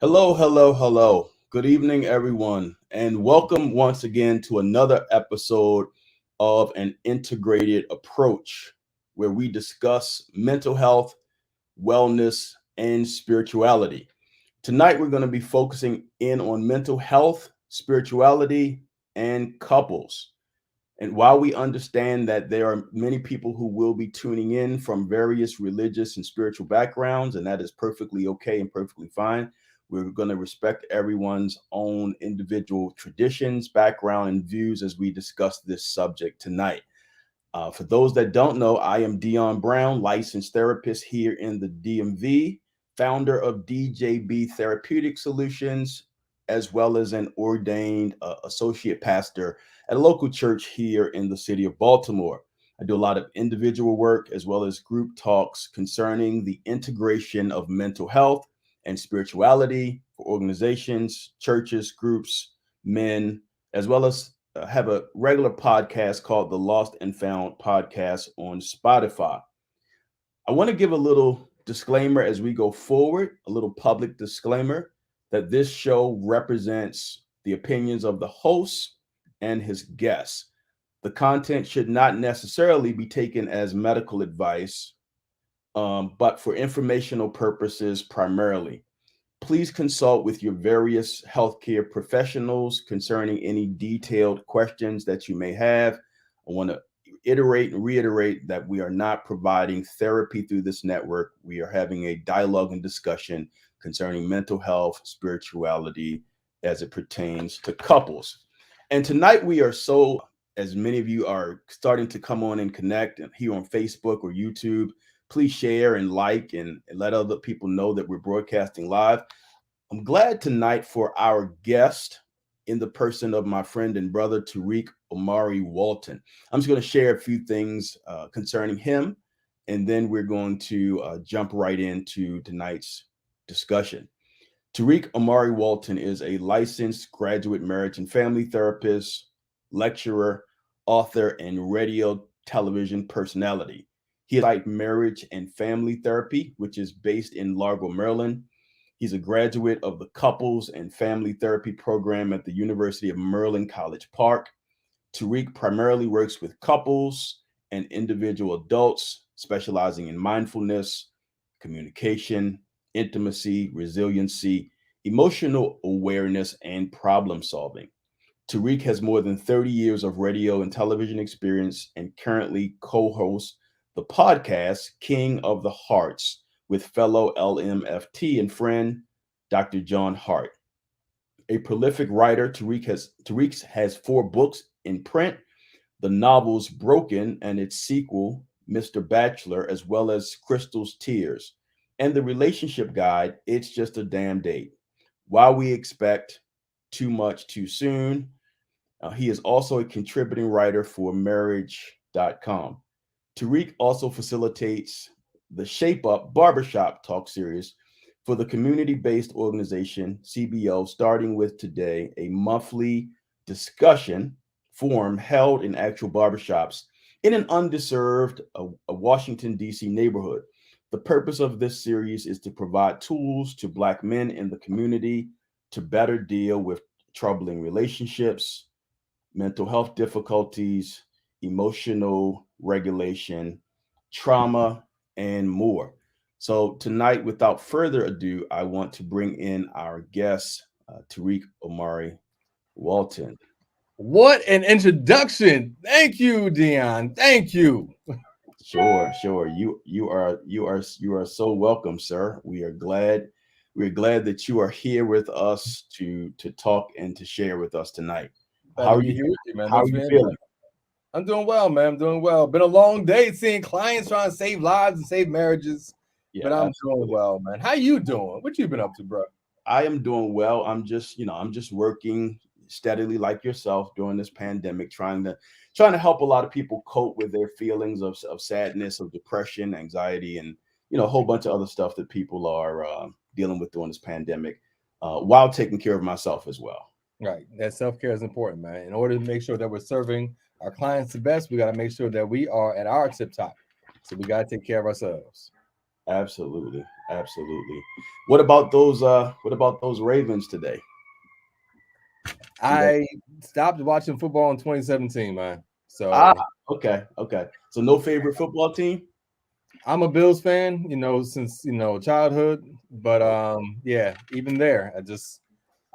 Hello, hello, hello. Good evening, everyone, and welcome once again to another episode of an integrated approach where we discuss mental health, wellness, and spirituality. Tonight, we're going to be focusing in on mental health, spirituality, and couples. And while we understand that there are many people who will be tuning in from various religious and spiritual backgrounds, and that is perfectly okay and perfectly fine, we're going to respect everyone's own individual traditions, background, and views as we discuss this subject tonight. For those that don't know, I am Dion Brown, licensed therapist here in the DMV, founder of DJB Therapeutic Solutions, as well as an ordained associate pastor at a local church here in the city of Baltimore. I do a lot of individual work as well as group talks concerning the integration of mental health and spirituality for organizations, churches, groups, men, as well as have a regular podcast called the Lost and Found podcast on Spotify. I want to give a little disclaimer as we go forward, a little public disclaimer that this show represents the opinions of the host and his guests. The content should not necessarily be taken as medical advice, but for informational purposes primarily. Please consult with your various healthcare professionals concerning any detailed questions that you may have. I want to iterate and reiterate that we are not providing therapy through this network. We are having a dialogue and discussion concerning mental health, spirituality as it pertains to couples. And tonight we are so, as many of you are starting to come on and connect and here on Facebook or YouTube, please share and like and let other people know that we're broadcasting live. I'm glad tonight for our guest in the person of my friend and brother, Tariq Omari Walton. I'm just going to share a few things concerning him, and then we're going to jump right into tonight's discussion. Tariq Omari Walton is a licensed graduate marriage and family therapist, lecturer, author, and radio television personality. He is like marriage and family therapy, which is based in Largo, Maryland. He's a graduate of the Couples and Family Therapy program at the University of Maryland College Park. Tariq primarily works with couples and individual adults, specializing in mindfulness, communication, intimacy, resiliency, emotional awareness, and problem solving. Tariq has more than 30 years of radio and television experience and currently co hosts the podcast King of the Hearts with fellow LMFT and friend Dr. John Hart. A prolific writer, Tariq has four books in print, the novels Broken and its sequel, Mr. Bachelor, as well as Crystal's Tears, and the relationship guide, It's Just a Damn Date. Why We Expect Too Much Too Soon. He is also a contributing writer for marriage.com. Tariq also facilitates the Shape Up Barbershop Talk series for the community based organization CBO, starting with today, a monthly discussion forum held in actual barbershops in an undeserved a Washington, D.C. neighborhood. The purpose of this series is to provide tools to Black men in the community to better deal with troubling relationships, mental health difficulties, emotional regulation, trauma, and more. So, tonight, without further ado, I want to bring in our guest, Tariq Omari Walton. What an introduction. Thank you, Dion. Thank you. Sure, sure. You are so welcome, sir. We're glad that you are here with us to talk and to share with us tonight. Glad How to are be you? here with you, man. How Thanks are for you the invite. feeling? I'm doing well, man. I'm doing well. Been a long day seeing clients trying to save lives and save marriages, Yeah, but I'm doing absolutely. well, man. How you doing? What you been up to, bro? I am doing well. I'm just working steadily like yourself during this pandemic, trying to help a lot of people cope with their feelings of sadness, of depression, anxiety, and a whole bunch of other stuff that people are dealing with during this pandemic, while taking care of myself as well. Right. That self-care is important, man. In order to make sure that we're serving our clients the best, we got to make sure that we are at our tip top. So we got to take care of ourselves. Absolutely, absolutely. What about those? What about those Ravens today? I stopped watching football in 2017, man. Ah, So okay, okay. So no favorite football team? I'm a Bills fan, since childhood. But yeah, even there,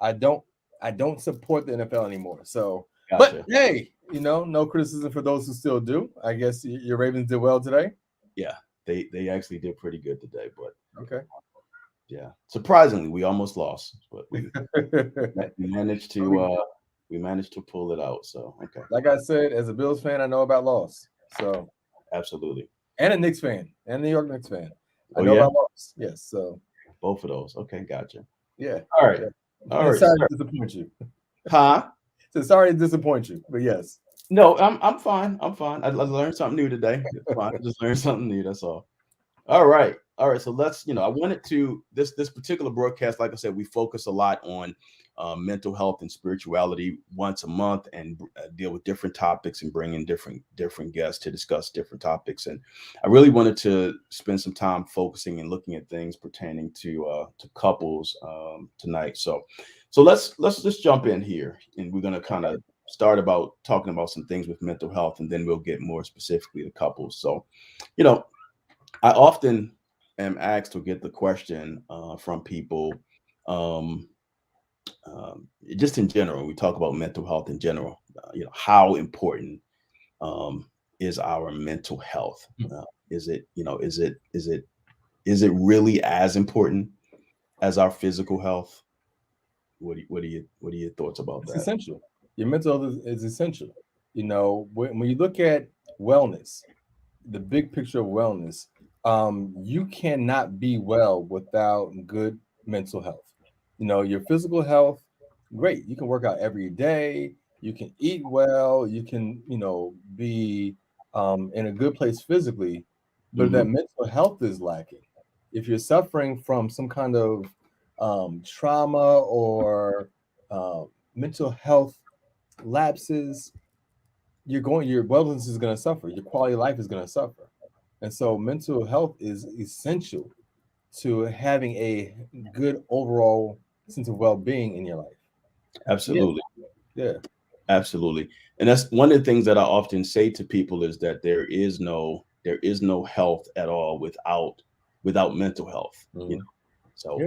I don't I don't support the NFL anymore. So, but Gotcha. hey, no criticism for those who still do. I guess your Ravens did well today. Yeah, they actually did pretty good today, but Okay. yeah, surprisingly, we almost lost, but we managed to pull it out. So okay, Like I said, as a Bills fan, I know about loss. So, absolutely. and a Knicks fan, and New York Knicks fan, I Oh know yeah, about loss. Yes. So, both of those. Okay, gotcha. yeah. All right, Yeah. all And right, sorry sir. to disappoint you. Huh? So sorry to disappoint you, but yes. No, I'm fine. I'm fine. I learned something new today. It's fine. I just learned something new. That's all. All right. All right. So let's, I wanted to this particular broadcast, like I said, we focus a lot on mental health and spirituality once a month, and deal with different topics and bring in different guests to discuss different topics. And I really wanted to spend some time focusing and looking at things pertaining to couples tonight. So let's just jump in here, and we're going to kind of start about talking about some things with mental health, and then we'll get more specifically to couples. So, you know, I often am asked or get the question from people, um, just in general. We talk about mental health in general. How important is our mental health? Is it, is it really as important as our physical health? What are your thoughts about It's that? essential. Your mental health is essential. When you look at wellness, the big picture of wellness, you cannot be well without good mental health. Your physical health, great. You can work out every day. You can eat well. You can, be in a good place physically, but if Hmm. that mental health is lacking, if you're suffering from some kind of trauma or uh, mental health lapses, your wellness is going to suffer, your quality of life is going to suffer. And so mental health is essential to having a good overall sense of well-being in your life. Yeah, Absolutely. yeah. Absolutely. And that's one of the things that I often say to people is that there is no health at all without mental health. Mhm. So Yeah.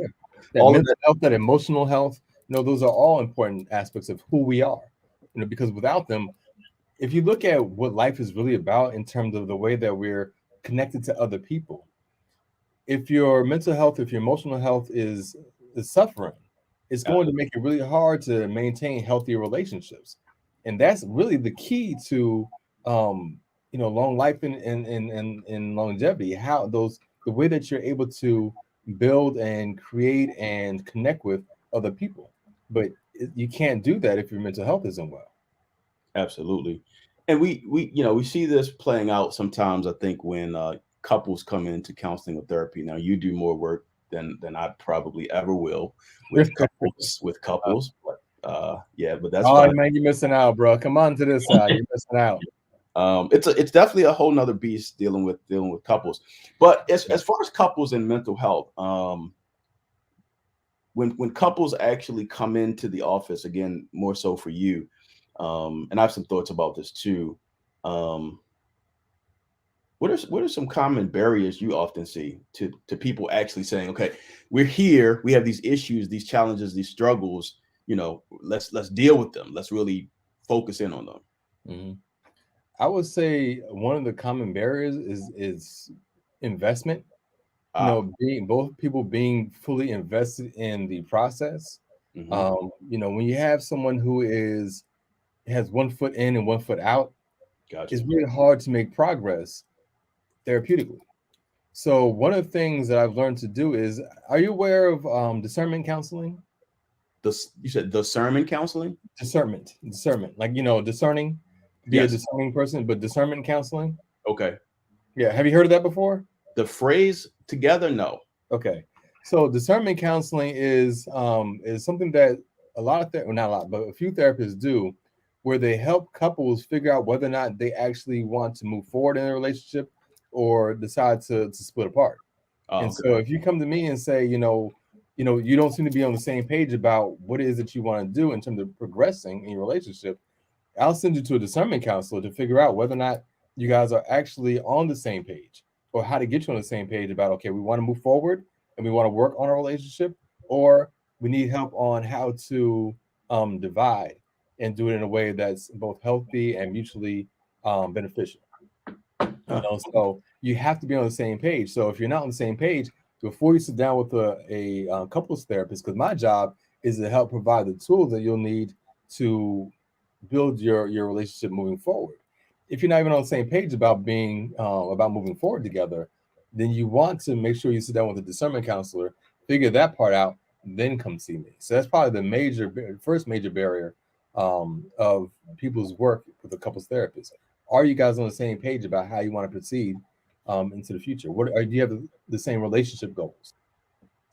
That all of mental that. health, that emotional health, those are all important aspects of who we are. Because without them, if you look at what life is really about in terms of the way that we're connected to other people, if your mental health, if your emotional health is suffering, it's going to make it really hard to maintain healthy relationships. And that's really the key to long life and longevity. How those the way that you're able to build and create and connect with other people. But you can't do that if your mental health isn't well. Absolutely. And we see this playing out sometimes, I think, when couples come into counseling or therapy. Now you do more work than I probably ever will with couples, but yeah, but that's Oh fine. man, you're missing out, bro. Come on to this side. You're missing out. It's definitely a whole nother beast dealing with couples. But as far as couples and mental health, when couples actually come into the office, again, more so for you, and I have some thoughts about this too. Um, what are some common barriers you often see to people actually saying, okay, we're here, we have these issues, these challenges, these struggles, let's deal with them. Let's really focus in on them. Mhm. I would say one of the common barriers is investment. Ah, Being both people being fully invested in the process. hmm. When you have someone who has one foot in and one foot out, it's Gotcha. really hard to make progress therapeutically. So one of the things that I've learned to do is, are you aware of discernment counseling? You said the sermon counseling? Discernment, like discerning, be a Yes. discerning person, but discernment counseling. Okay. Yeah, have you heard of that before? The phrase together, no. Okay, so discernment counseling is something that a lot of well, not a lot, but a few therapists do, where they help couples figure out whether or not they actually want to move forward in a relationship or decide to split apart. Oh, And okay. so if you come to me and say, you don't seem to be on the same page about what it is that you want to do in terms of progressing in your relationship, I'll send you to a discernment counselor to figure out whether or not you guys are actually on the same page, or how to get you on the same page about, okay, we want to move forward and we want to work on our relationship, or we need help on how to divide and do it in a way that's both healthy and mutually beneficial. So you have to be on the same page. So if you're not on the same page, before you sit down with a couples therapist, because my job is to help provide the tools that you'll need to build your relationship moving forward. If you're not even on the same page about being about moving forward together, then you want to make sure you sit down with a discernment counselor, figure that part out, then come see me. So that's probably the first major barrier of people's work with a couples therapist. Are you guys on the same page about how you want to proceed into the future? Do you have the same relationship goals?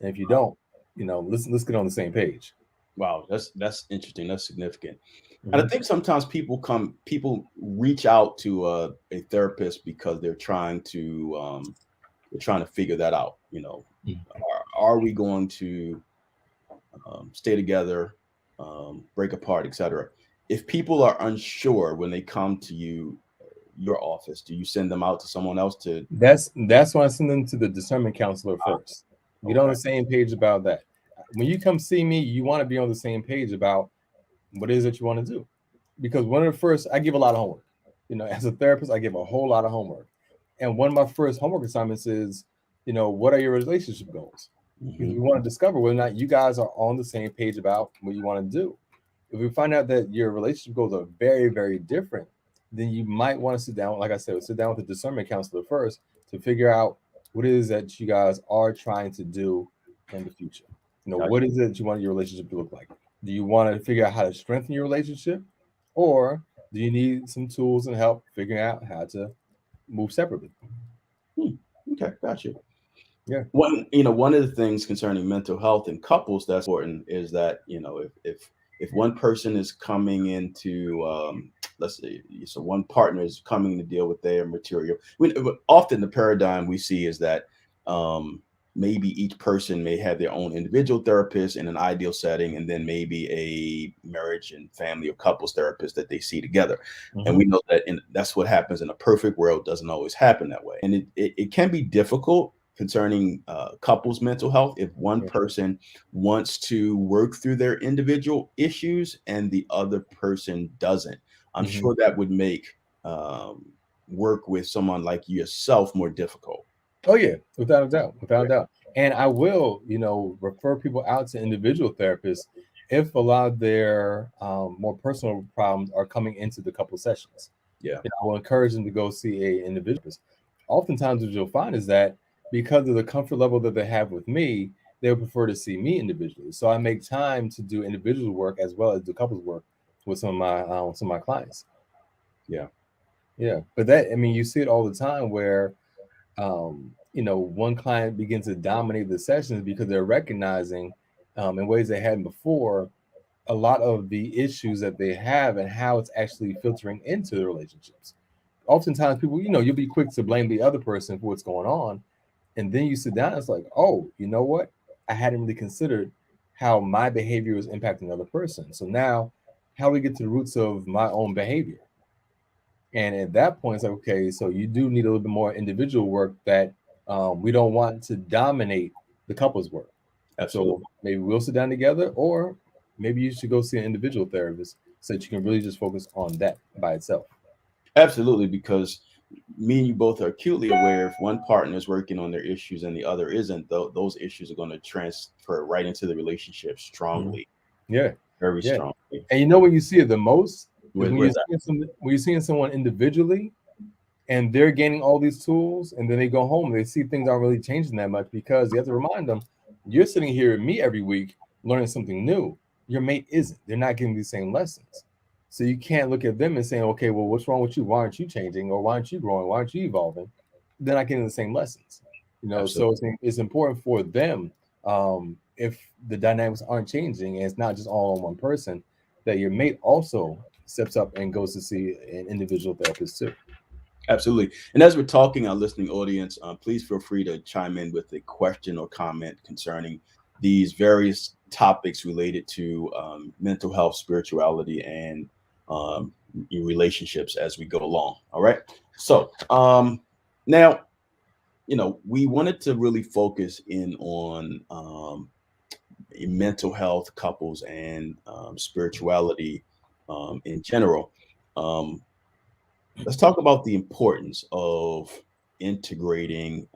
And if you don't, let's get on the same page. Wow, that's interesting. That's significant. And I think sometimes people reach out to a therapist because they're trying to figure that out. Are we going to stay together, break apart, etc. If people are unsure when they come to your office, do you send them out to someone else to? That's why I send them to the discernment counselor first. Get on the same page about that. When you come see me, you want to be on the same page about what it is that you want to do. Because one of the first, I give a lot of homework. As a therapist, I give a whole lot of homework. And one of my first homework assignments is, what are your relationship goals? Because we want to discover whether or not you guys are on the same page about what you want to do. If we find out that your relationship goals are very, very different, then you might want to sit down, like I said, sit down with the discernment counselor first to figure out what it is that you guys are trying to do in the future. What is it that you want your relationship to look like? Do you want to figure out how to strengthen your relationship, or do you need some tools and help figuring out how to move separately? Okay, gotcha. Yeah. One of the things concerning mental health in couples that's important is that if one person is coming into let's say, so one partner is coming to deal with their material. Often the paradigm we see is that maybe each person may have their own individual therapist in an ideal setting, and then maybe a marriage and family or couples therapist that they see together. And we know that that's what happens in a perfect world. Doesn't always happen that way, and it can be difficult concerning couples mental health if one person wants to work through their individual issues and the other person doesn't. I'm sure that would make work with someone like yourself more difficult. Oh yeah, without a doubt. And I will, refer people out to individual therapists if a lot of their more personal problems are coming into the couple sessions. Yeah. I will encourage them to go see a individual. Oftentimes, what you'll find is that because of the comfort level that they have with me, they would prefer to see me individually. So I make time to do individual work as well as do couples work with some of my clients. Yeah. But you see it all the time where one client begins to dominate the sessions because they're recognizing in ways they hadn't before a lot of the issues that they have and how it's actually filtering into the relationships. Oftentimes people, you'll be quick to blame the other person for what's going on. And then you sit down and it's like, oh, you know what? I hadn't really considered how my behavior was impacting the other person. So now how do we get to the roots of my own behavior? And at that point, it's like, okay, so you do need a little bit more individual work that we don't want to dominate the couple's work. Absolutely. So maybe we'll sit down together, or maybe you should go see an individual therapist so that you can really just focus on that by itself. Absolutely, because me and you both are acutely aware if one partner is working on their issues and the other isn't, those issues are going to transfer right into the relationship strongly. Yeah. Very strongly. And when you see it the most, when you're seeing someone individually and they're gaining all these tools, and then they go home, they see things aren't really changing that much, because you have to remind them, you're sitting here with me every week learning something new. Your mate isn't. They're not getting these same lessons. So you can't look at them and say, okay, well, what's wrong with you? Why aren't you changing? Or why aren't you growing? Why aren't you evolving? They're not getting the same lessons. So it's important for them, if the dynamics aren't changing and it's not just all on one person, that your mate also steps up and goes to see an individual therapist too. Absolutely. And as we're talking, our listening audience, please feel free to chime in with a question or comment concerning these various topics related to mental health, spirituality, and um, your relationships as we go along. All right. So now, we wanted to really focus in on mental health, couples, and spirituality in general. Um, let's talk about the importance of integrating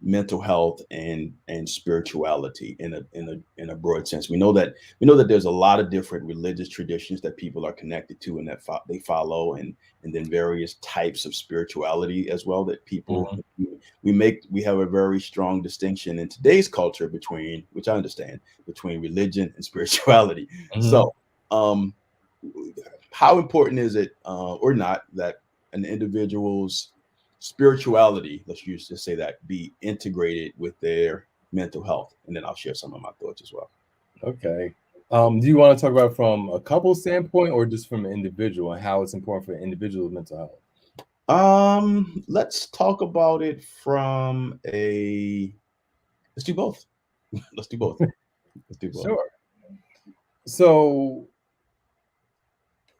mental health and spirituality in a broad sense. We know that there's a lot of different religious traditions that people are connected to and that they follow, and then various types of spirituality as well that people Mhm. we have a very strong distinction in today's culture between, which I understand, between religion and spirituality. Mhm. So um how important is it, or not, that an individual's spirituality, let's just say that, be integrated with their mental health? And then I'll share some of my thoughts as well. Okay. Do you want to talk about from a couple standpoint or just from an individual and how it's important for an individual's mental health? Let's talk about it from a let's do both. Let's do both. Let's do both. Sure. So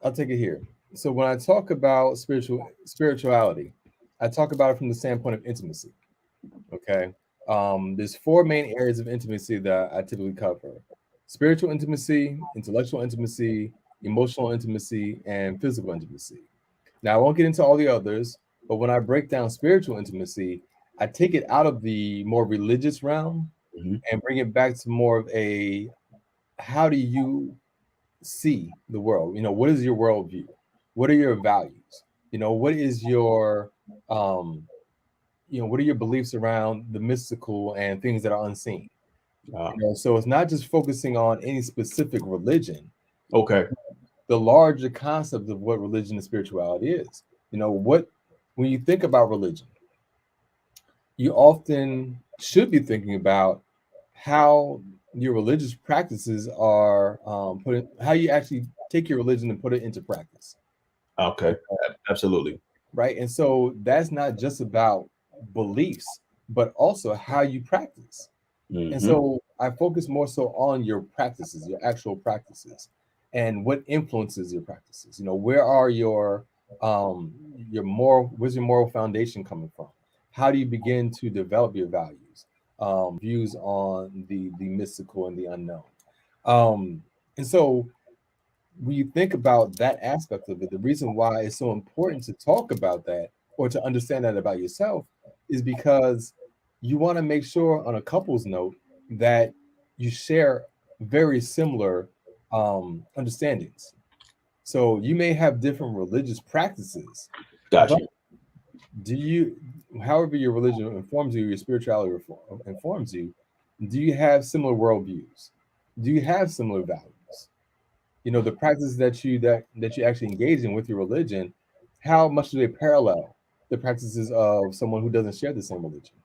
I'll take it here. So when I talk about spirituality, I talk about it from the standpoint of intimacy. Okay. There's four main areas of intimacy that I typically cover: spiritual intimacy, intellectual intimacy, emotional intimacy, and physical intimacy. Now, I won't get into all the others, but when I break down spiritual intimacy, I take it out of the more religious realm Mhm. and bring it back to more of a how do you see the world? What is your worldview? What are your values? What is your um, what are your beliefs around the mystical and things that are unseen? Uh, So it's not just focusing on any specific religion, okay. the larger concept of what religion and spirituality is. What when you think about religion, you often should be thinking about how your religious practices are how you actually take your religion and put it into practice, Okay. Absolutely. right? And so that's not just about beliefs, but also how you practice. And Hmm. so I focus more so on your practices, your actual practices, and what influences your practices. Where are where's your moral foundation coming from? How do you begin to develop your values, views on the mystical and the unknown? Um, and so when you think about that aspect of it, the reason why it's so important to talk about that or to understand that about yourself is because you want to make sure, on a couple's note, that you share very similar understandings. So you may have different religious practices, Got but you. do you, however your religion informs you, your spirituality informs you, do you have similar worldviews? Do you have similar values? The practices that you actually engage in with your religion, how much do they parallel the practices of someone who doesn't share the same religion?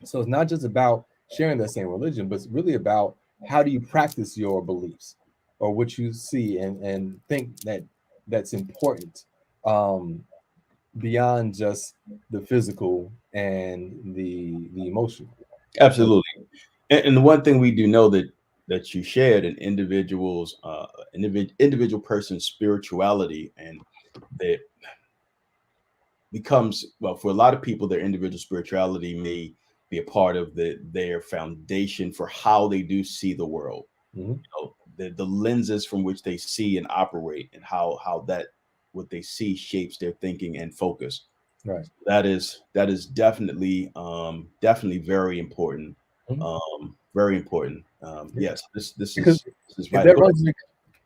So it's not just about sharing that same religion, but it's really about how do you practice your beliefs or what you see and think that's important, um, beyond just the physical and the emotional. So Absolutely. And the one thing we do know that you shared an individual person's spirituality, and that becomes, well, for a lot of people, their individual spirituality may be a part of their foundation for how they do see the world. mhm, The lenses from which they see and operate, and how that what they see shapes their thinking and focus. right. That is definitely very important. Mhm. Very important. Yeah. Yes, this Because is this is if vital. that Go ahead. runs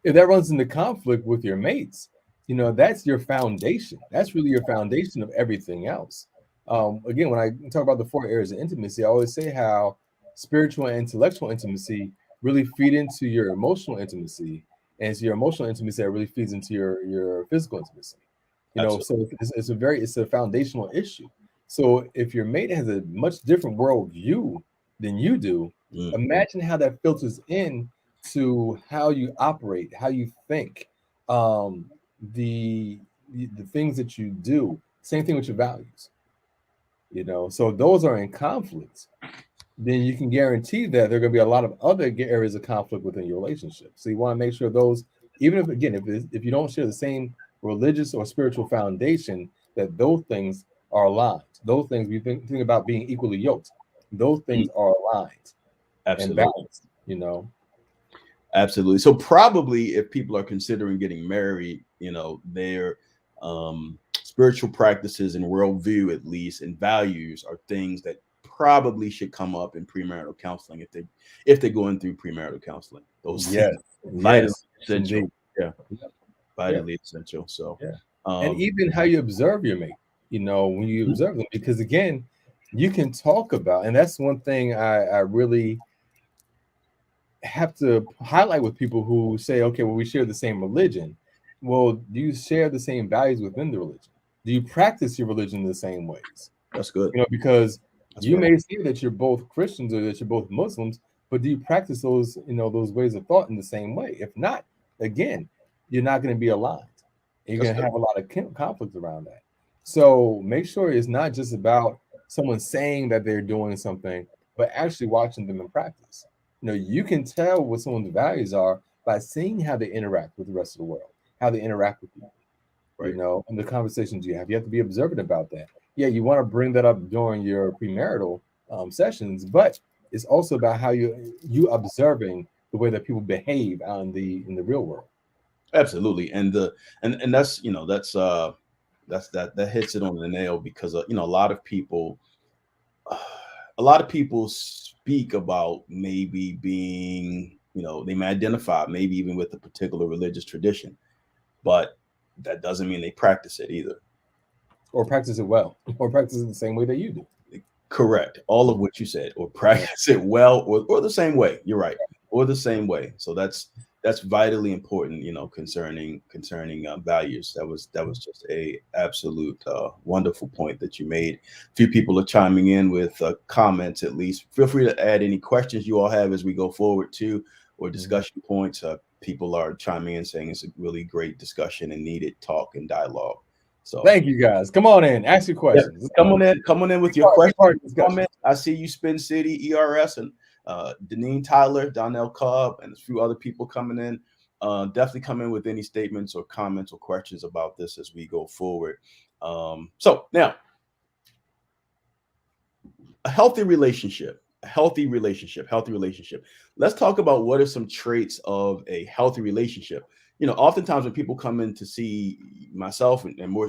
if that runs into conflict with your mates, that's your foundation. That's really your foundation of everything else. Again, when I talk about the four areas of intimacy, I always say how spiritual and intellectual intimacy really feed into your emotional intimacy, and it's your emotional intimacy that really feeds into your physical intimacy. Absolutely. So it's a foundational issue. So if your mate has a much different worldview than you do, Mm, imagine how that filters in to how you operate, how you think, the the things that you do, same thing with your values. So if those are in conflict, then you can guarantee that there are going to be a lot of other areas of conflict within your relationship. So you want to make sure those, even if, again, if you don't share the same religious or spiritual foundation, that those things are aligned. Those things, we think about being equally yoked. Those things are aligned and Absolutely. balanced. Absolutely. So probably if people are considering getting married, their spiritual practices and worldview, at least, and values are things that probably should come up in premarital counseling if they're going through premarital counseling. Those Yes, things vitally essential. indeed. Yeah, Yeah. vitally essential. So, Yeah. And even how you observe your mate, when you observe them, because again, you can talk about, and that's one thing I really have to highlight with people who say, okay, well, we share the same religion. Well, do you share the same values within the religion? Do you practice your religion in the same ways? that's good. Because That's you very may say that you're both Christians or that you're both Muslims, but do you practice those ways of thought in the same way? If not, again, you're not going to be aligned. You're that's going to good. have a lot of conflict around that. So make sure it's not just about someone saying that they're doing something, but actually watching them in practice. You can tell what someone's values are by seeing how they interact with the rest of the world, how they interact with you, Right. and the conversations you have. You have to be observant about that. Yeah, you want to bring that up during your premarital sessions, but it's also about how you observing the way that people behave out in the real world. Absolutely. And that's that hits it on the nail because a lot of people speak about maybe being, they may identify maybe even with a particular religious tradition, but that doesn't mean they practice it either. Or practice it well, or practice it the same way that you do. Correct. All of what you said, or practice it well, or the same way. You're right, or the same way. So that's vitally important, concerning values. That was just a absolute wonderful point that you made. A few people are chiming in with comments. At least feel free to add any questions you all have as we go forward too, or discussion points. People are chiming in saying it's a really great discussion and needed talk and dialogue. So Thank you guys. Come on in, ask your yeah, questions. come on in with your questions. Part of the discussion. Comments. I see you, Spin City, ERS, and Deneen Tyler, Donnell Cobb, and a few other people coming in. Definitely come in with any statements or comments or questions about this as we go forward. So now, a healthy relationship. Let's talk about what are some traits of a healthy relationship. Oftentimes when people come in to see myself and more,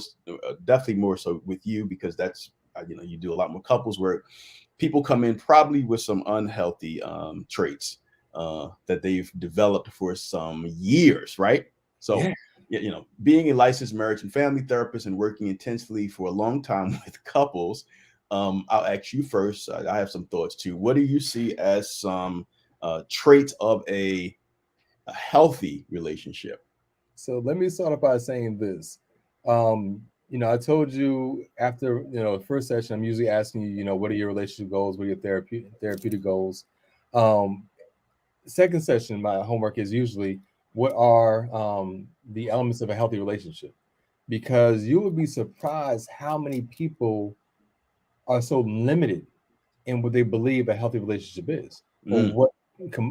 definitely more so with you, because that's, you do a lot more couples work. People come in probably with some unhealthy traits that they've developed for some years, right? So, being a licensed marriage and family therapist and working intensely for a long time with couples, I'll ask you first. I have some thoughts too. What do you see as some traits of a healthy relationship? So let me start off by saying this. I told you after the first session, I'm usually asking you, what are your relationship goals? What are your therapeutic goals? Second session, my homework is usually what are the elements of a healthy relationship? Because you would be surprised how many people are so limited in what they believe a healthy relationship is, or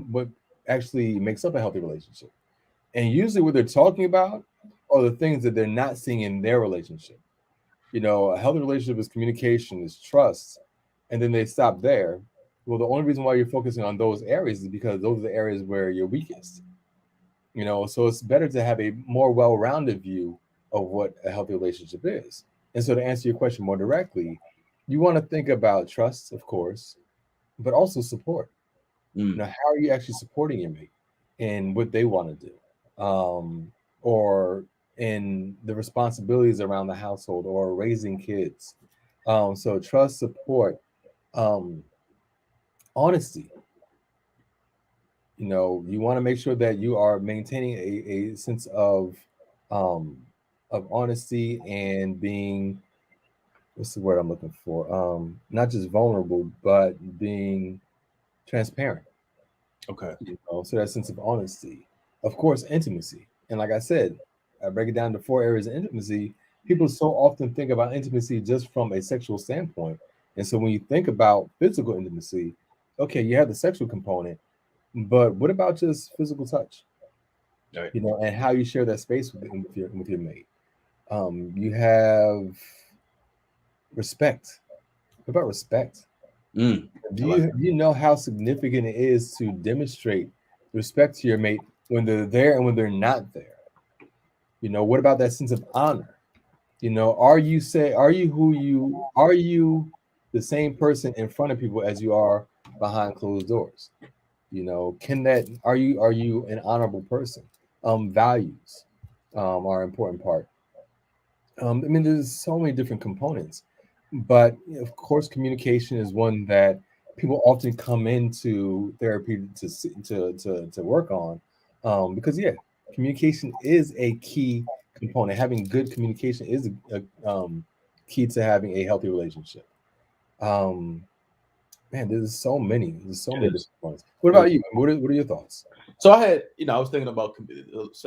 what actually makes up a healthy relationship. And usually what they're talking about are the things that they're not seeing in their relationship. A healthy relationship is communication, is trust, and then they stop there. Well, the only reason why you're focusing on those areas is because those are the areas where you're weakest. So it's better to have a more well-rounded view of what a healthy relationship is. And so to answer your question more directly, you want to think about trust, of course, but also support. How are you actually supporting your mate in what they want to do, or in the responsibilities around the household or raising kids? So trust, support, honesty. You want to make sure that you are maintaining a sense um, of honesty and being, what's the word I'm looking for? Not just vulnerable, but being transparent. Okay. So that sense of honesty, of course, intimacy. And like I said, I break it down to 4 areas of intimacy. people so often think about intimacy just from a sexual standpoint. And so when you think about physical intimacy, okay, you have the sexual component, but what about just physical touch? Right. And how you share that space with your mate. You have respect. What about respect? Mm, Do I like you know how significant it is to demonstrate respect to your mate when they're there and when they're not there? What about that sense of honor? Are you the same person in front of people as you are behind closed doors? Can that are you an honorable person? Values are an important part. I mean, there's so many different components, but of course, communication is one that people often come into therapy to work on, because yeah, communication is a key component. Having good communication is a key to having a healthy relationship. Um, Man, there's so it. many Is. different points. What It is. about you? What are your thoughts? So I had, I was thinking about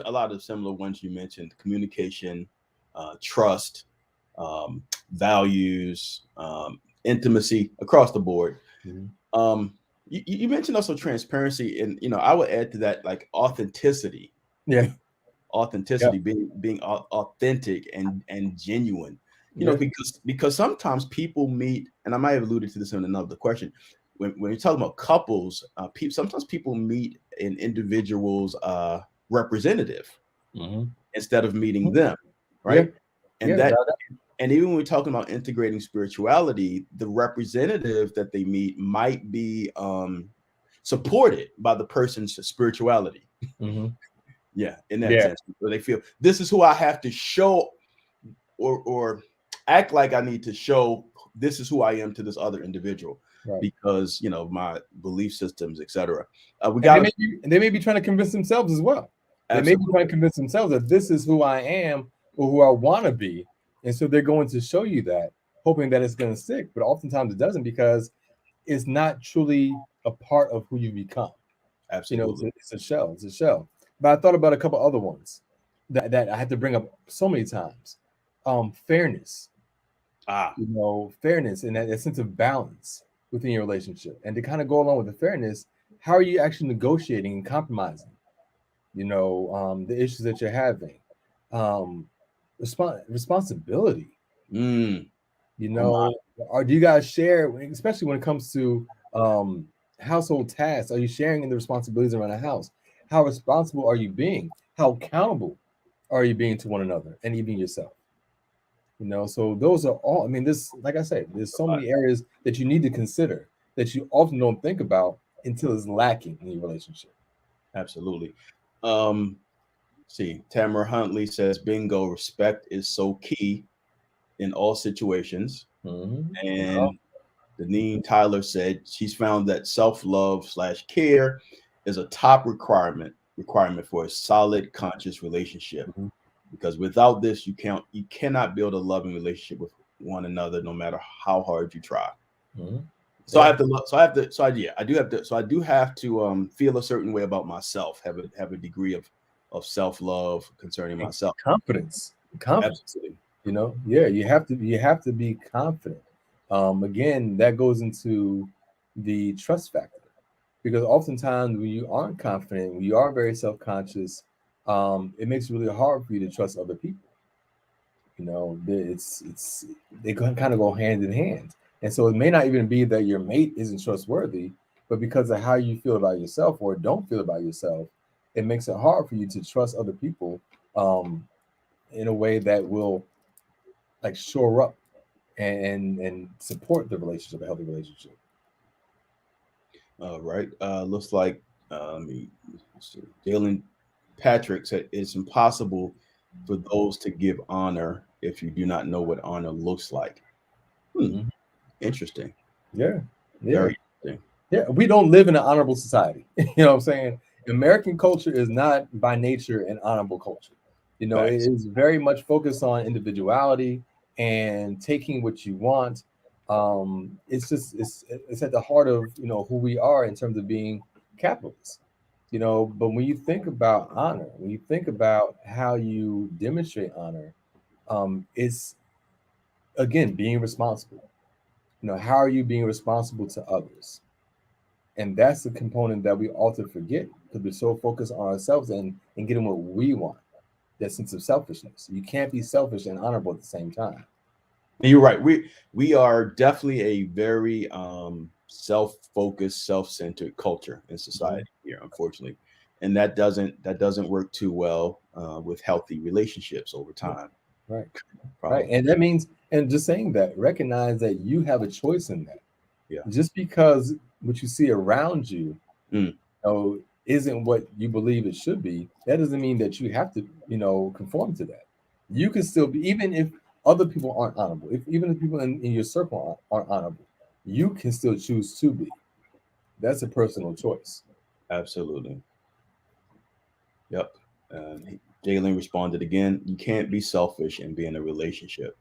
a lot of similar ones you mentioned: communication, trust, values, intimacy across the board. Mhm. You mentioned also transparency, and I would add to that like authenticity. Yeah, yeah, Being authentic and genuine. yeah. Because sometimes people meet, and I might have alluded to this in another question. When you're talking about couples, sometimes people meet an individual's representative Hmm. instead of meeting Hmm. them, Yeah, right? And yeah, that and even when we're talking about integrating spirituality, the representative that they meet might be supported by the person's spirituality. hmm, Yeah, in that yeah, sense, where they feel this is who I have to show, or act like I need to show this is who I am to this other individual right. because my belief systems, etc. We And got to they may be trying to convince themselves as well. They may be trying absolutely, to convince themselves that this is who I am or who I want to be, and so they're going to show you that, hoping that it's going to stick. But oftentimes it doesn't because it's not truly a part of who you become. absolutely. It's a shell. It's a shell. But I thought about a couple other ones that I had to bring up so many times. Fairness, Ah, fairness and that sense of balance within your relationship. And to kind of go along with the fairness, how are you actually negotiating and compromising? The issues that you're having, um, responsibility. mm, You oh my, know, or do you guys share, especially when it comes to um, household tasks? Are you sharing in the responsibilities around the house? How responsible are you being? How accountable are you being to one another and even yourself? So those are all. I mean, this, like I said, there's so many areas that you need to consider that you often don't think about until it's lacking in your relationship. absolutely. Um, see, Tamara Huntley says, "Bingo, respect is so key in all situations." Mm-hmm. And Deneen Tyler said she's found that self-love/care is a top requirement for a solid conscious relationship, Mm-hmm. because without this you cannot build a loving relationship with one another no matter how hard you try. Mm-hmm. So I Yeah. have to so I have to so I, yeah, I do have to so I do have to feel a certain way about myself, have a degree of self-love concerning And myself. confidence. Absolutely. Yeah, you have to be confident. Again, that goes into the trust factor because oftentimes when you aren't confident, when you are very self-conscious, it makes it really hard for you to trust other people. It's they kind of go hand in hand, and so it may not even be that your mate isn't trustworthy, but because of how you feel about yourself or don't feel about yourself, it makes it hard for you to trust other people um, in a way that will like shore up and support the relationship, a healthy relationship. All right. Looks like let me see. Jalen Patrick said it's impossible for those to give honor if you do not know what honor looks like. Hmm. Mhm. Interesting. Yeah, yeah, Very interesting. yeah. We don't live in an honorable society. You know what I'm saying? American culture is not by nature an honorable culture. It Facts. is very much focused on individuality and taking what you want. It's at the heart of who we are in terms of being capitalists. But when you think about honor, when you think about how you demonstrate honor, It's again being responsible. How are you being responsible to others? And that's the component that we often forget because we're so focused on ourselves and getting what we want. That sense of selfishness. You can't be selfish and honorable at the same time. And you're right. We are definitely a very self-focused, self-centered culture in society here, unfortunately, and that doesn't work too well with healthy relationships over time. Right. Right. Probably, And that means, and just saying that, recognize that you have a choice in that. yeah. Just because what you see around you, Mm. isn't what you believe it should be, that doesn't mean that you have to, conform to that. You can still be, even if other people aren't honorable, if even if people in your circle aren't honorable, you can still choose to be. That's a personal choice. Absolutely. Yep. Jalen responded again. You can't be selfish and be in a relationship.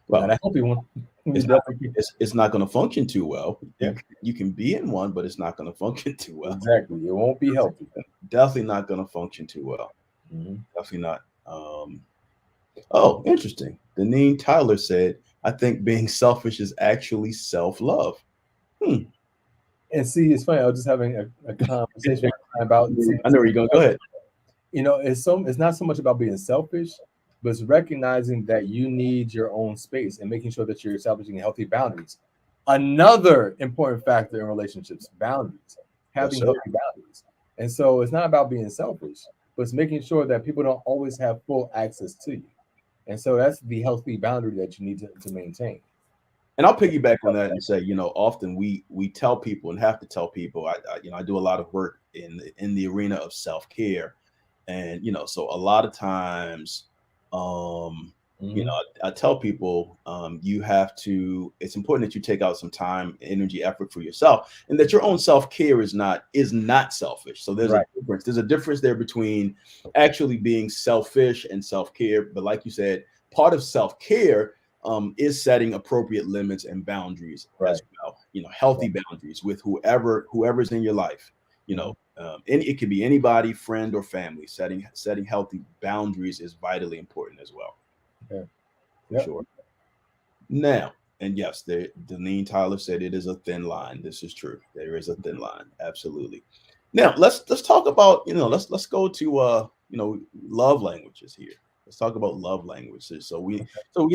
Not Well, a healthy one. You it's not definitely it's not going to function too well. yeah, You can be in one, but it's not going to function too well. exactly. It won't be healthy. Definitely not going to function too well. Mhm. Definitely not. Oh, interesting. Deneen Tyler said, "I think being selfish is actually self-love." Hmm. And see, it's funny. I was just having a conversation about I know where you're going. Go ahead. it's not so much about being selfish, but it's recognizing that you need your own space and making sure that you're establishing healthy boundaries. Another important factor in relationships, boundaries, Yes, having sir. healthy boundaries. And so it's not about being selfish, but it's making sure that people don't always have full access to you. And so that's the healthy boundary that you need to maintain. And I'll piggyback on that and say, often we tell people and have to tell people. I do a lot of work in the arena of self-care, and so a lot of times, um, Mhm. I tell people, you have to. It's important that you take out some time, energy, effort for yourself, and that your own self-care is not selfish. So there's a Right. difference. There's a difference there between actually being selfish and self-care. But like you said, part of self-care is setting appropriate limits and boundaries Right. as well. Healthy boundaries with whoever's in your life. Mhm. And it could be anybody, friend or family. Setting healthy boundaries is vitally important as well, Yeah. for Yep. sure. Now, and yes, Deneen Tyler said it is a thin line. This is true. There is a thin line, absolutely. Now let's talk about let's go to love languages here. Let's talk about love languages. So we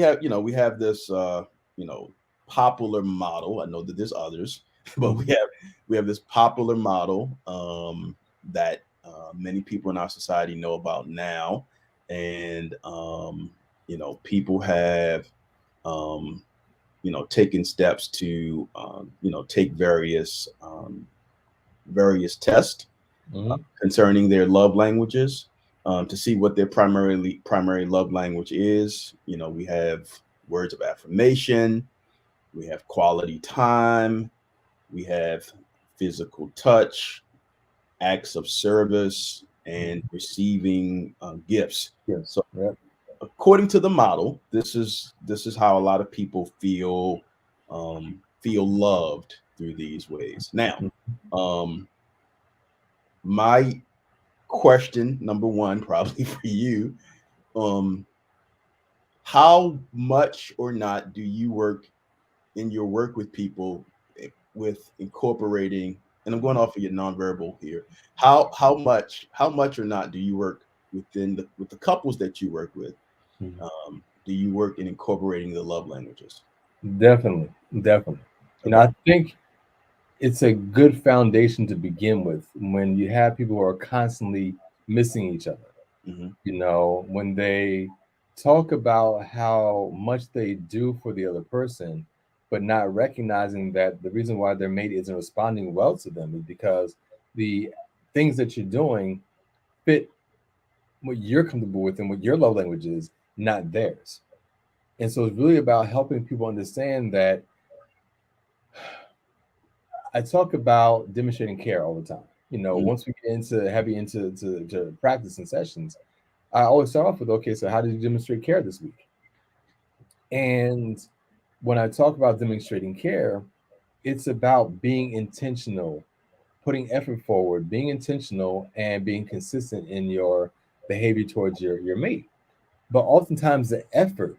have this you know popular model. I know that there's others, but we Mhm. have this popular model that many people in our society know about now, and people have um, taken steps to take various tests Mhm. concerning their love languages, to see what their primary love language is. We have words of affirmation, we have quality time, we have physical touch, acts of service, and receiving gifts. Yes. So Yep. according to the model, this is how a lot of people feel loved through these ways. Now, um, my question number one, probably for you, um, how much or not do you work in your work with people with incorporating? And I'm going off of your nonverbal here. How much or not do you work with the couples that you work with? Mhm. Do you work in incorporating the love languages? Definitely. Definitely. Okay. I think it's a good foundation to begin with when you have people who are constantly missing each other. Hmm. When they talk about how much they do for the other person, but not recognizing that the reason why their mate isn't responding well to them is because the things that you're doing fit what you're comfortable with and what your love language is, not theirs. And so it's really about helping people understand that I talk about demonstrating care all the time. Hmm. Once we get into heavy into practice and sessions, I always start off with, okay, so how did you demonstrate care this week? And when I talk about demonstrating care, it's about being intentional, putting effort forward, being intentional, and being consistent in your behavior towards your mate. But oftentimes the effort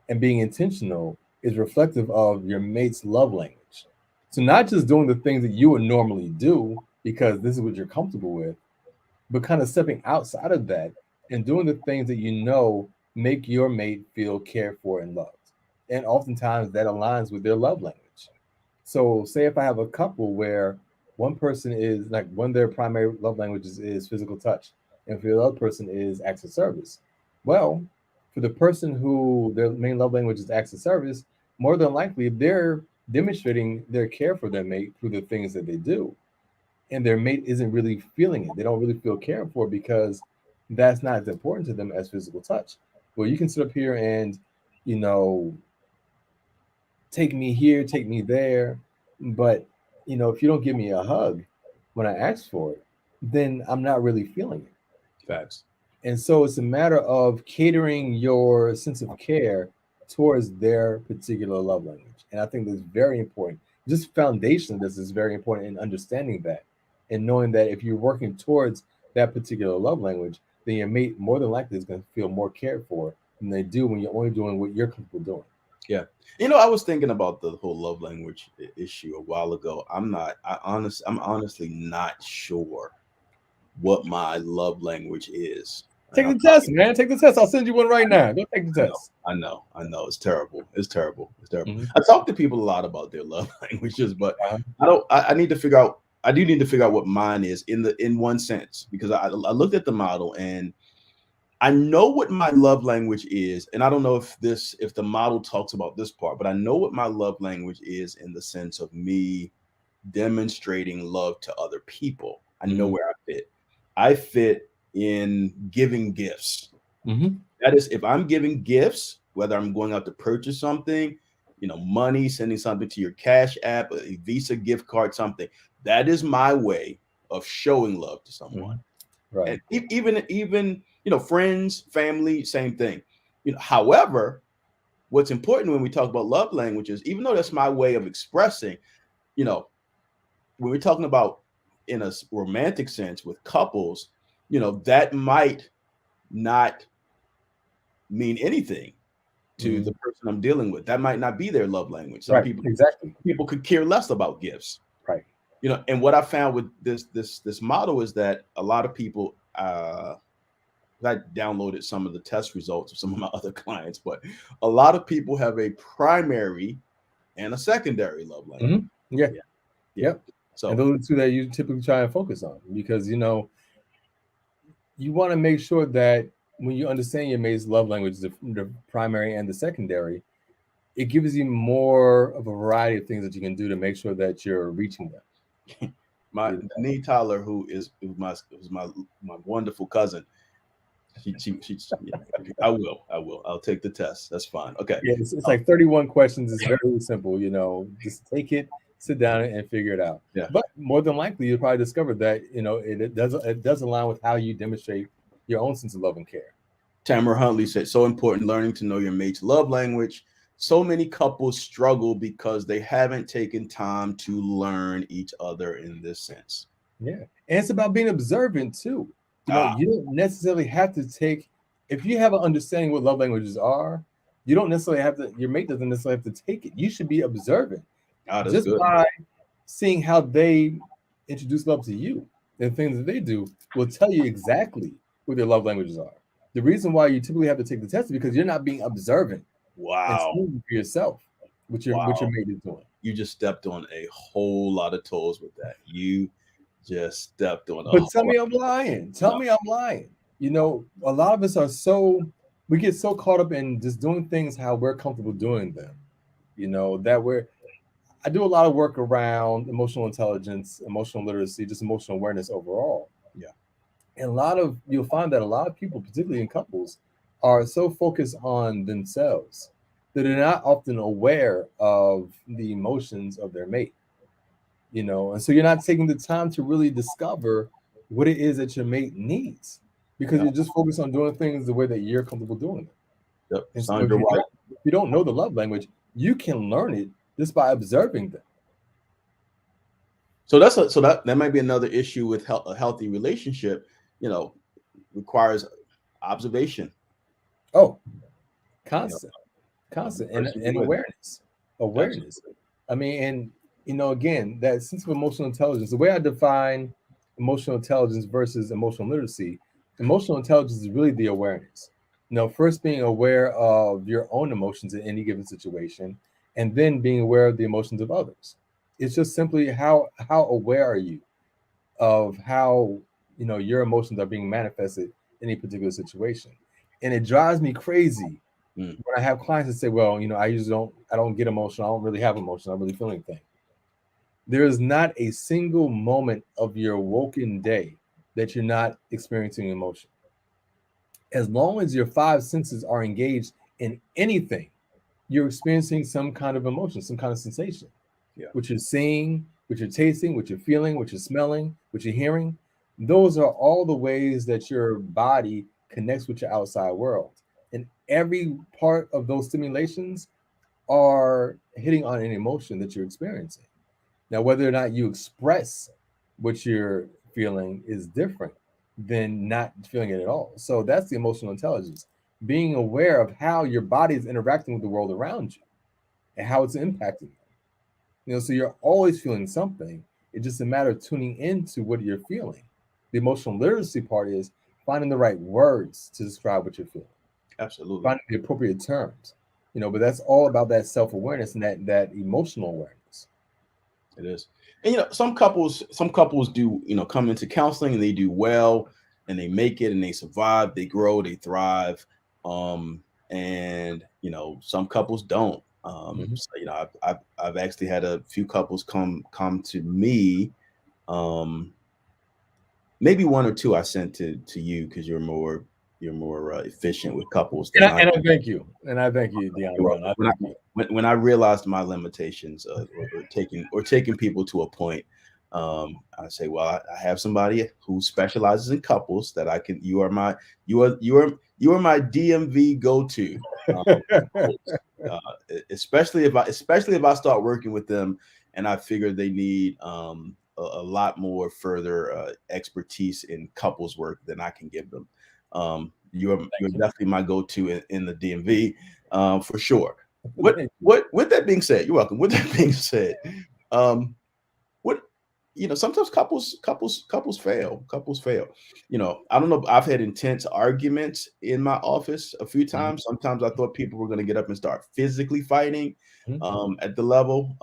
and being intentional is reflective of your mate's love language. So not just doing the things that you would normally do because this is what you're comfortable with, but kind of stepping outside of that and doing the things that you know make your mate feel cared for and loved. And oftentimes that aligns with their love language. So, say if I have a couple where one person is like one of their primary love languages is physical touch, and for the other person is acts of service. Well, for the person who their main love language is acts of service, more than likely they're demonstrating their care for their mate through the things that they do, and their mate isn't really feeling it. They don't really feel cared for because that's not as important to them as physical touch. Well, you can sit up here and, you know, take me here, take me there, but if you don't give me a hug when I ask for it, then I'm not really feeling it. Facts. And so it's a matter of catering your sense of care towards their particular love language. And I think that's very important. Just foundation of this is very important in understanding that and knowing that if you're working towards that particular love language, then your mate more than likely is going to feel more cared for than they do when you're only doing what you're comfortable doing. Yeah. I was thinking about the whole love language issue a while ago. I'm honestly not sure what my love language is. Take the test, man. Take the test. I'll send you one right now. Go take the test. I know. It's terrible. It's terrible. Mhm. I talk to people a lot about their love languages, but Uh-huh. I need to figure out. I do need to figure out what mine is in one sense, because I looked at the model and I know what my love language is, and I don't know if the model talks about this part, but I know what my love language is in the sense of me demonstrating love to other people. I know where I fit. I fit in giving gifts. Mhm. That is, if I'm giving gifts, whether I'm going out to purchase something, money, sending something to your Cash App, a Visa gift card, something, that is my way of showing love to someone. Right. And even friends, family, same thing. However, what's important when we talk about love languages, even though that's my way of expressing, when we're talking about in a romantic sense with couples, that might not mean anything to the person I'm dealing with. That might not be their love language. Some Right. people Exactly. people could care less about gifts. Right. And what I found with this model is that a lot of people I downloaded some of the test results of some of my other clients, but a lot of people have a primary and a secondary love language. Yeah. Yeah. Yep. So And those are the two that you typically try and focus on because you want to make sure that when you understand your mate's love language, the primary and the secondary, it gives you more of a variety of things that you can do to make sure that you're reaching them. my Nee Tyler, who's my wonderful cousin, I'll take the test. That's fine. Okay. Yeah, it's like 31 questions. It's very simple, just take it, sit down and figure it out. Yeah. But more than likely, you'll probably discover that, it does align with how you demonstrate your own sense of love and care. Tamara Huntley said, so important learning to know your mate's love language. So many couples struggle because they haven't taken time to learn each other in this sense. Yeah. And it's about being observant too. You don't necessarily have to take, if you have an understanding what love languages are, you don't necessarily have to, your mate doesn't necessarily have to take it. You should be observant just good. by seeing how they introduce love to you and things that they do will tell you exactly what their love languages are. The reason why you typically have to take the test is because you're not being observant. Wow. And seeing for yourself what your mate is doing. You just stepped on a whole lot of toes with that. You just stepped on. But tell me I'm lying. Tell me I'm lying. A lot of us we get so caught up in just doing things how we're comfortable doing them. I do a lot of work around emotional intelligence, emotional literacy, just emotional awareness overall. Yeah. And you'll find that a lot of people, particularly in couples, are so focused on themselves that they're not often aware of the emotions of their mate. And so you're not taking the time to really discover what it is that your mate needs because you're just focused on doing things the way that you're comfortable doing them. Yep. And so if you don't know the love language, you can learn it just by observing them. So that might be another issue with a healthy relationship. Requires observation. Oh, You know, constant, person and be with me. awareness. I mean, and again, that sense of emotional intelligence. The way I define emotional intelligence versus emotional literacy, emotional intelligence is really the awareness. First being aware of your own emotions in any given situation, and then being aware of the emotions of others. It's just simply how aware are you of how your emotions are being manifested in a particular situation. And it drives me crazy Mm. when I have clients that say, well, I don't get emotional, I don't really have emotion, I don't really feel anything. There is not a single moment of your woken day that you're not experiencing emotion. As long as your five senses are engaged in anything, you're experiencing some kind of emotion, some kind of sensation. Yeah. What you're seeing, what you're tasting, what you're feeling, what you're smelling, what you're hearing. Those are all the ways that your body connects with your outside world. And every part of those stimulations are hitting on an emotion that you're experiencing. Now, whether or not you express what you're feeling is different than not feeling it at all. So that's the emotional intelligence, being aware of how your body is interacting with the world around you and how it's impacting you. So you're always feeling something. It's just a matter of tuning into what you're feeling. The emotional literacy part is finding the right words to describe what you're feeling, Absolutely. finding the appropriate terms. But that's all about that self-awareness and that emotional awareness. It is. And some couples do, come into counseling and they do well and they make it and they survive, they grow, they thrive. And some couples don't. Mhm. So I've actually had a few couples come to me. Maybe one or two I sent to you because you're more efficient with couples And than I, I and I thank you. And I thank you, Deon. I when I thank you. when I realized my limitations or taking people to a point, I say, well, I have somebody who specializes in couples that I can. You are my DMV go to, uh, especially if I start working with them and I figure they need a lot more further expertise in couples work than I can give them. You're you. definitely my go-to in the DMV, for sure. What Thank you. what with that being said, you're welcome. With that being said, um, what sometimes couples fail. Couples fail. I don't know. I've had intense arguments in my office a few Mhm. times. Sometimes I thought people were going to get up and start physically fighting Mhm. at the level.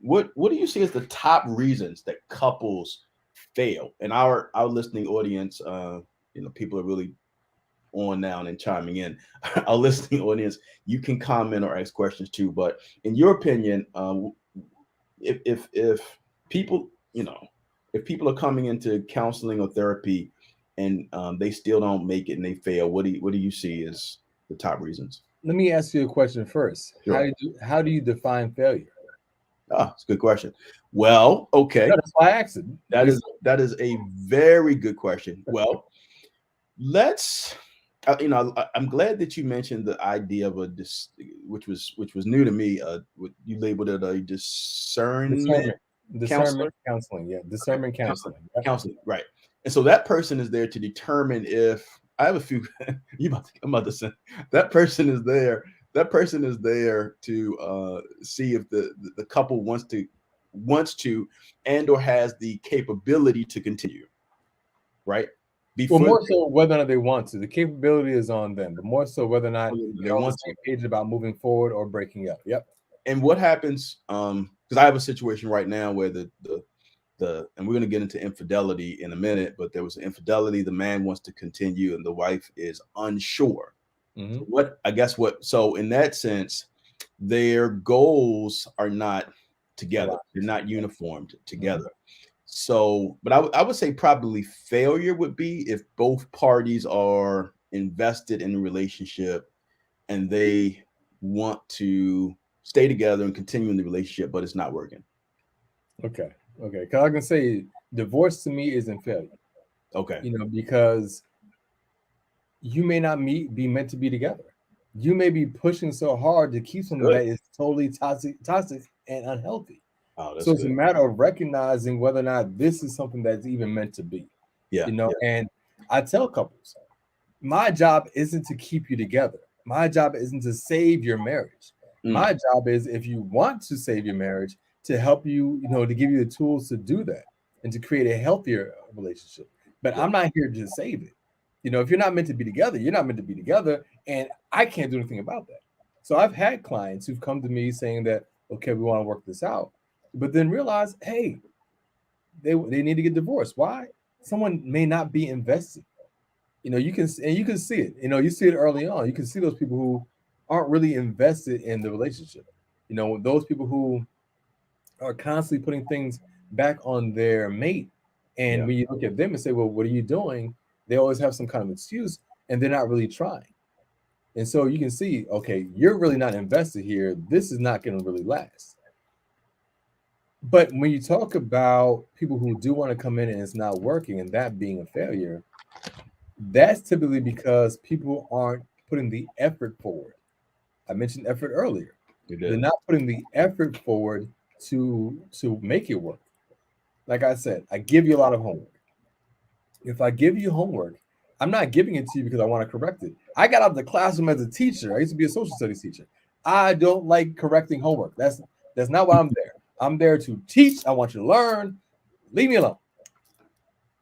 What do you see as the top reasons that couples fail? And our listening audience, people are really on now and chiming in. Our listening audience, you can comment or ask questions too. But in your opinion, if people if people are coming into counseling or therapy and they still don't make it and they fail, what do you see as the top reasons? Let me ask you a question first. How Sure. do you, how do you define failure? It's a good question. Well, No, okay, that's why I asked it. that is that is a very good question. Well, let's I'm glad that you mentioned the idea of which was new to me. What you labeled it a discernment Discernment. counselor. Discernment counseling. Yeah. Okay, Discernment counseling. Yep. counseling, right? And so that person is there to determine if I have a few. I'm about to say that person is there. That person is there to see if the couple wants to and or has the capability to continue, right? Well, Before more so whether or not they want to. The capability is on them, but more so whether or not they they're on the want to. same page about moving forward or breaking up. Yep. And what happens? Because I have a situation right now where and we're going to get into infidelity in a minute, but there was an infidelity. The man wants to continue, and the wife is unsure. Mm-hmm. So in that sense, their goals are not together. They're not uniformed Mm-hmm. together. So, but I would say probably failure would be if both parties are invested in the relationship and they want to stay together and continue in the relationship, but it's not working. Okay. Okay. Because I can say divorce to me isn't failure. Okay. Because you may not be meant to be together. You may be pushing so hard to keep something Good. that is totally toxic and unhealthy. Oh, that's So it's a good. matter of recognizing whether or not this is something that's even meant to be. Yeah. Yeah. And I tell couples, My job isn't to keep you together. My job isn't to save your marriage. Mm, My job is, if you want to save your marriage, to help you, to give you the tools to do that and to create a healthier relationship. But yeah. I'm not here to save it. If you're not meant to be together, you're not meant to be together. And I can't do anything about that. So I've had clients who've come to me saying that, okay, we want to work this out, but then realize, hey, they need to get divorced. Why? Someone may not be invested. You can see it. You see it early on. You can see those people who aren't really invested in the relationship. Those people who are constantly putting things back on their mate. And Yeah. when you look at them and say, well, what are you doing? They always have some kind of excuse, and they're not really trying. And so you can see, okay, you're really not invested here. This is not going to really last. But when you talk about people who do want to come in and it's not working and that being a failure, that's typically because people aren't putting the effort forward. I mentioned effort earlier. You They're did. not putting the effort forward to make it work. Like I said, I give you a lot of homework. If I give you homework, I'm not giving it to you because I want to correct it. I got out of the classroom as a teacher. I used to be a social studies teacher. I don't like correcting homework. That's not why I'm there. I'm there to teach. I want you to learn. Leave me alone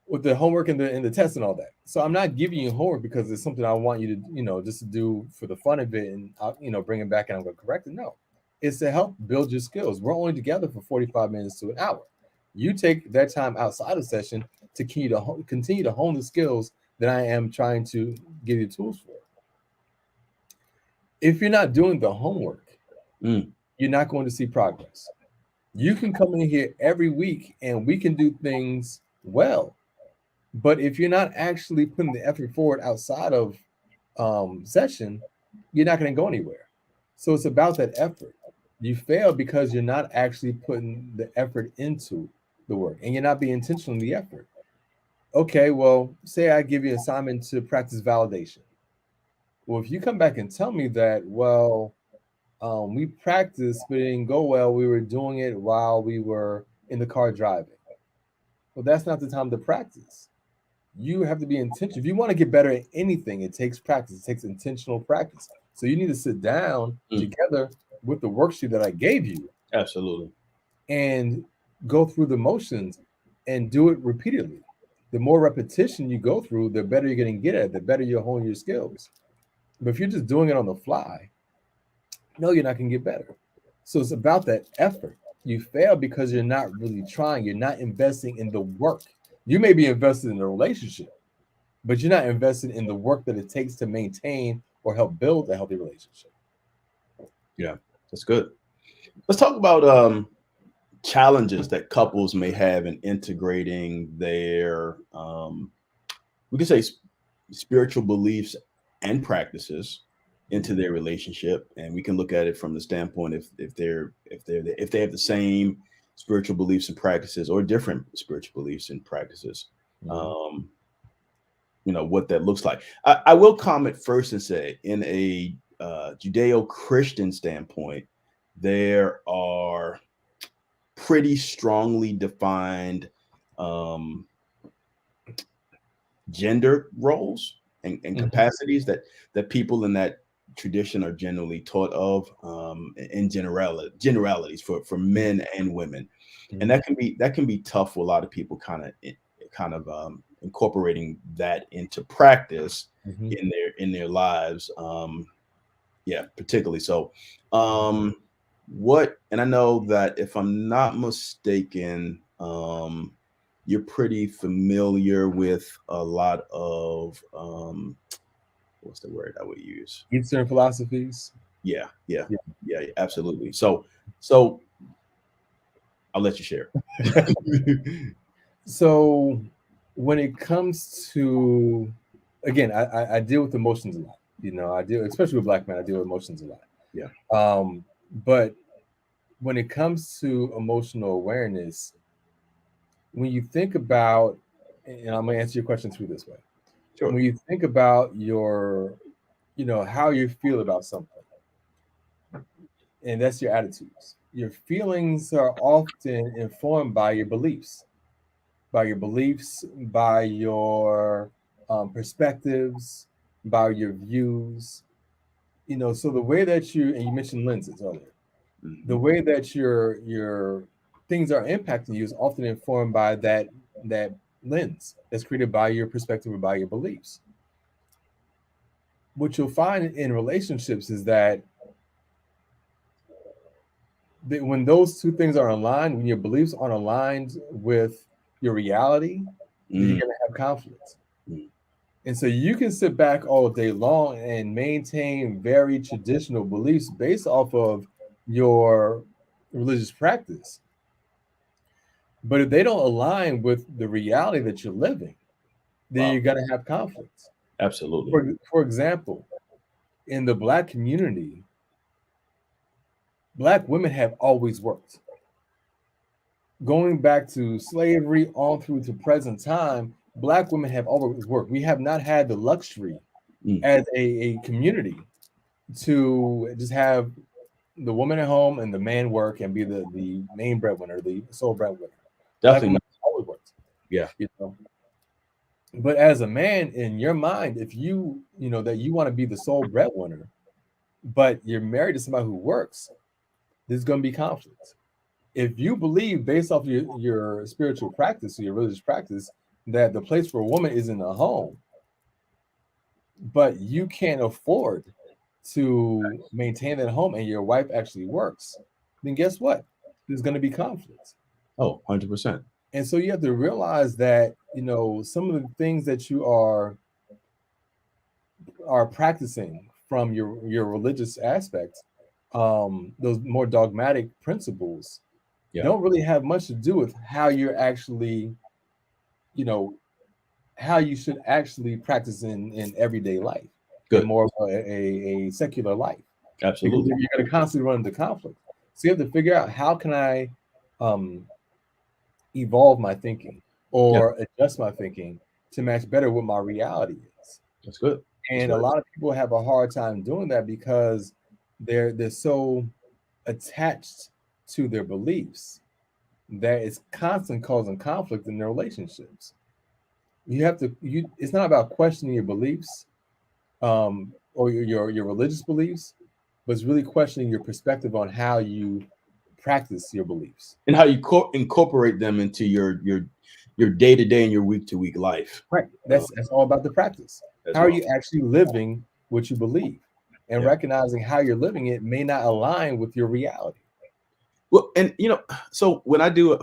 with the homework and the test and all that. So I'm not giving you homework because it's something I want you to, just to do for the fun of it and bring it back and I'm going to correct it. No, it's to help build your skills. We're only together for 45 minutes to an hour. You take that time outside of session to continue to hone the skills that I am trying to give you tools for. If you're not doing the homework, Mm, you're not going to see progress. You can come in here every week and we can do things well. But if you're not actually putting the effort forward outside of session, you're not going to go anywhere. So it's about that effort. You fail because you're not actually putting the effort into the work and you're not being intentional in the effort. Okay, well, say I give you an assignment to practice validation. Well, if you come back and tell me that, well, we practiced, but it didn't go well, we were doing it while we were in the car driving. Well, that's not the time to practice. You have to be intentional. If you want to get better at anything, it takes practice. It takes intentional practice. So you need to sit down mm, together with the worksheet that I gave you absolutely. and go through the motions and do it repeatedly. The more repetition you go through, the better you're going to get at it, the better you hone your skills. But if you're just doing it on the fly, no, you're not going to get better. So it's about that effort. You fail because you're not really trying. You're not investing in the work. You may be invested in the relationship, but you're not invested in the work that it takes to maintain or help build a healthy relationship. Yeah, that's good. Let's talk about challenges that couples may have in integrating their, we could say, spiritual beliefs and practices into their relationship, and we can look at it from the standpoint if they have the same spiritual beliefs and practices or different spiritual beliefs and practices. Um, what that looks like. I will comment first and say, in a Judeo-Christian standpoint, there are pretty strongly defined um, gender roles and Mhm. capacities that people in that tradition are generally taught of, in generalities for men and women, and Mhm. that can be tough for a lot of people, kind of incorporating that into practice Mhm. in their lives. Yeah, particularly so. Um, what and I know that, if I'm not mistaken, you're pretty familiar with a lot of what's the word I would use? Eastern philosophies. Yeah, yeah, Yeah. yeah, yeah, absolutely. So I'll let you share. So when it comes to, again, I deal with emotions a lot. I deal, especially with black men, I deal with emotions a lot. Yeah, But when it comes to emotional awareness, when you think about, and I'm gonna answer your question through this way. sure. When you think about how you feel about something, and that's your attitudes. Your feelings are often informed by your beliefs, by your perspectives. by your views. So the way that and you mentioned lenses earlier, the way that your things are impacting you is often informed by that lens that's created by your perspective or by your beliefs. What you'll find in relationships is that when those two things are aligned, when your beliefs aren't aligned with your reality, then you're going to have conflict. And so you can sit back all day long and maintain very traditional beliefs based off of your religious practice. But if they don't align with the reality that you're living, then you're going to have conflict. Absolutely. For example, in the Black community, Black women have always worked. Going back to slavery on through to present time, Black women have always worked. We have not had the luxury as a community to just have the woman at home and the man work and be the main breadwinner, the sole breadwinner. Definitely always worked. Yeah. But as a man, in your mind, if you that you want to be the sole breadwinner, but you're married to somebody who works, there's going to be conflict. If you believe, based off your spiritual practice or your religious practice, that the place for a woman is in the home, but you can't afford to maintain that home and your wife actually works, then guess what? There's going to be conflict. Oh, 100%. And so you have to realize that, some of the things that you are practicing from your religious aspects, those more dogmatic principles, don't really have much to do with how you're actually, how you should actually practice in everyday life. Good. More of a secular life. Absolutely. Because you're going to constantly run into conflict. So you have to figure out, how can I evolve my thinking or adjust my thinking to match better what my reality is. That's good. And a lot of people have a hard time doing that because they're so attached to their beliefs that it's constant causing conflict in their relationships. It's not about questioning your beliefs or your religious beliefs, but it's really questioning your perspective on how you practice your beliefs and how you incorporate them into your day-to-day and your week-to-week life. Right. That's all about the practice. How are you actually living what you believe, and recognizing how you're living it may not align with your reality. Well, and so when I do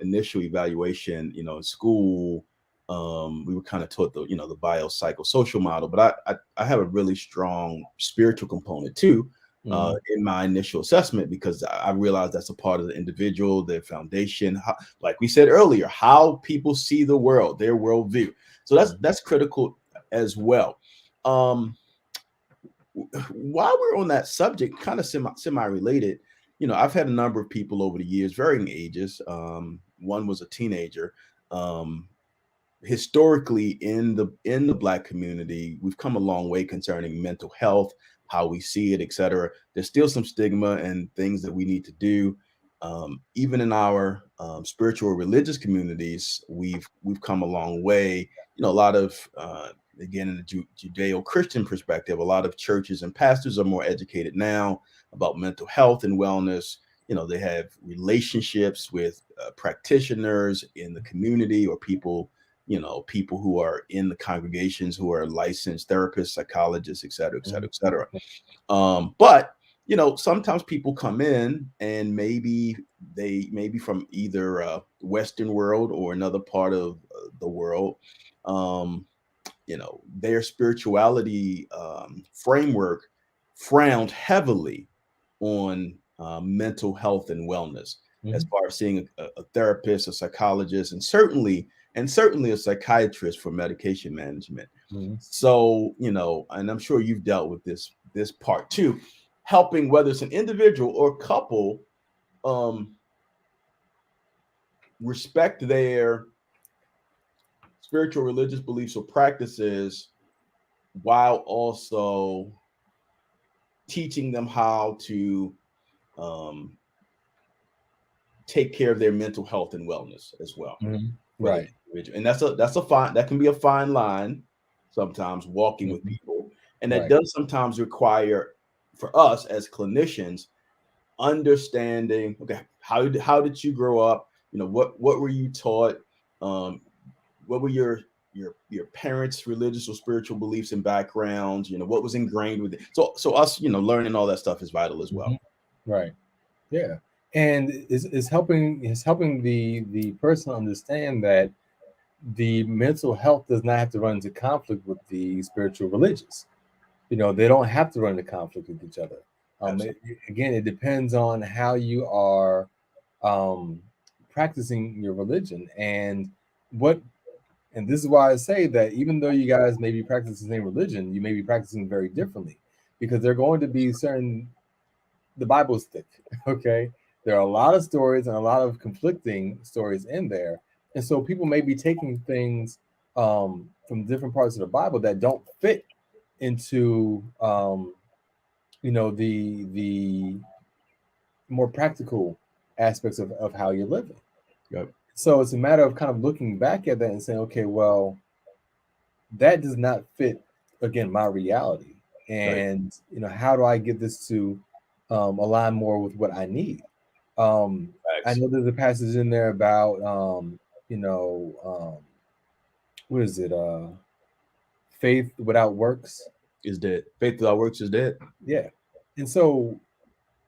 initial evaluation, in school, we were kind of taught the biopsychosocial model, but I have a really strong spiritual component too in my initial assessment, because I realized that's a part of the individual, their foundation, like we said earlier, how people see the world, their worldview. So that's critical as well. While we're on that subject, kind of semi-related, I've had a number of people over the years, varying ages. One was a teenager. Historically, in the Black community, we've come a long way concerning mental health, how we see it, etc. There's still some stigma and things that we need to do. Even in our spiritual religious communities, we've come a long way. A lot of again, in the Judeo-Christian perspective, a lot of churches and pastors are more educated now about mental health and wellness. They have relationships with practitioners in the community, or people who are in the congregations who are licensed therapists, psychologists, et cetera, et cetera, et cetera. But sometimes people come in and maybe from either Western world or another part of the world. Their spirituality framework frowned heavily on mental health and wellness, as far as seeing a therapist, a psychologist, and certainly a psychiatrist for medication management. So, and I'm sure you've dealt with this part too, helping, whether it's an individual or couple, respect their spiritual religious beliefs or practices, while also teaching them how to take care of their mental health and wellness as well. Right. And that can be a fine line, sometimes walking with Mhm. people, and that Right. does sometimes require for us as clinicians understanding. Okay, how did you grow up? What were you taught? Um, what were your parents' religious or spiritual beliefs and backgrounds? What was ingrained with it. So us, learning all that stuff is vital as well. Mhm. Right. Yeah. And is helping the person understand that the mental health does not have to run into conflict with the spiritual religious. They don't have to run into conflict with each other. Absolutely. Again, it depends on how you are um, practicing your religion what. And this is why I say that even though you guys may be practicing the same religion, you may be practicing very differently because there are going to be certain. The Bible's thick, okay? There are a lot of stories and a lot of conflicting stories in there, and so people may be taking things from different parts of the Bible that don't fit into the more practical aspects of how you're living. Yep. So it's a matter of kind of looking back at that and saying, okay, well, that does not fit again my reality, Right. and how do I get this to align more with what I need. I Facts know there's a passage in there about you know what is it, faith without works. is dead. Faith without works is dead. Yeah. And so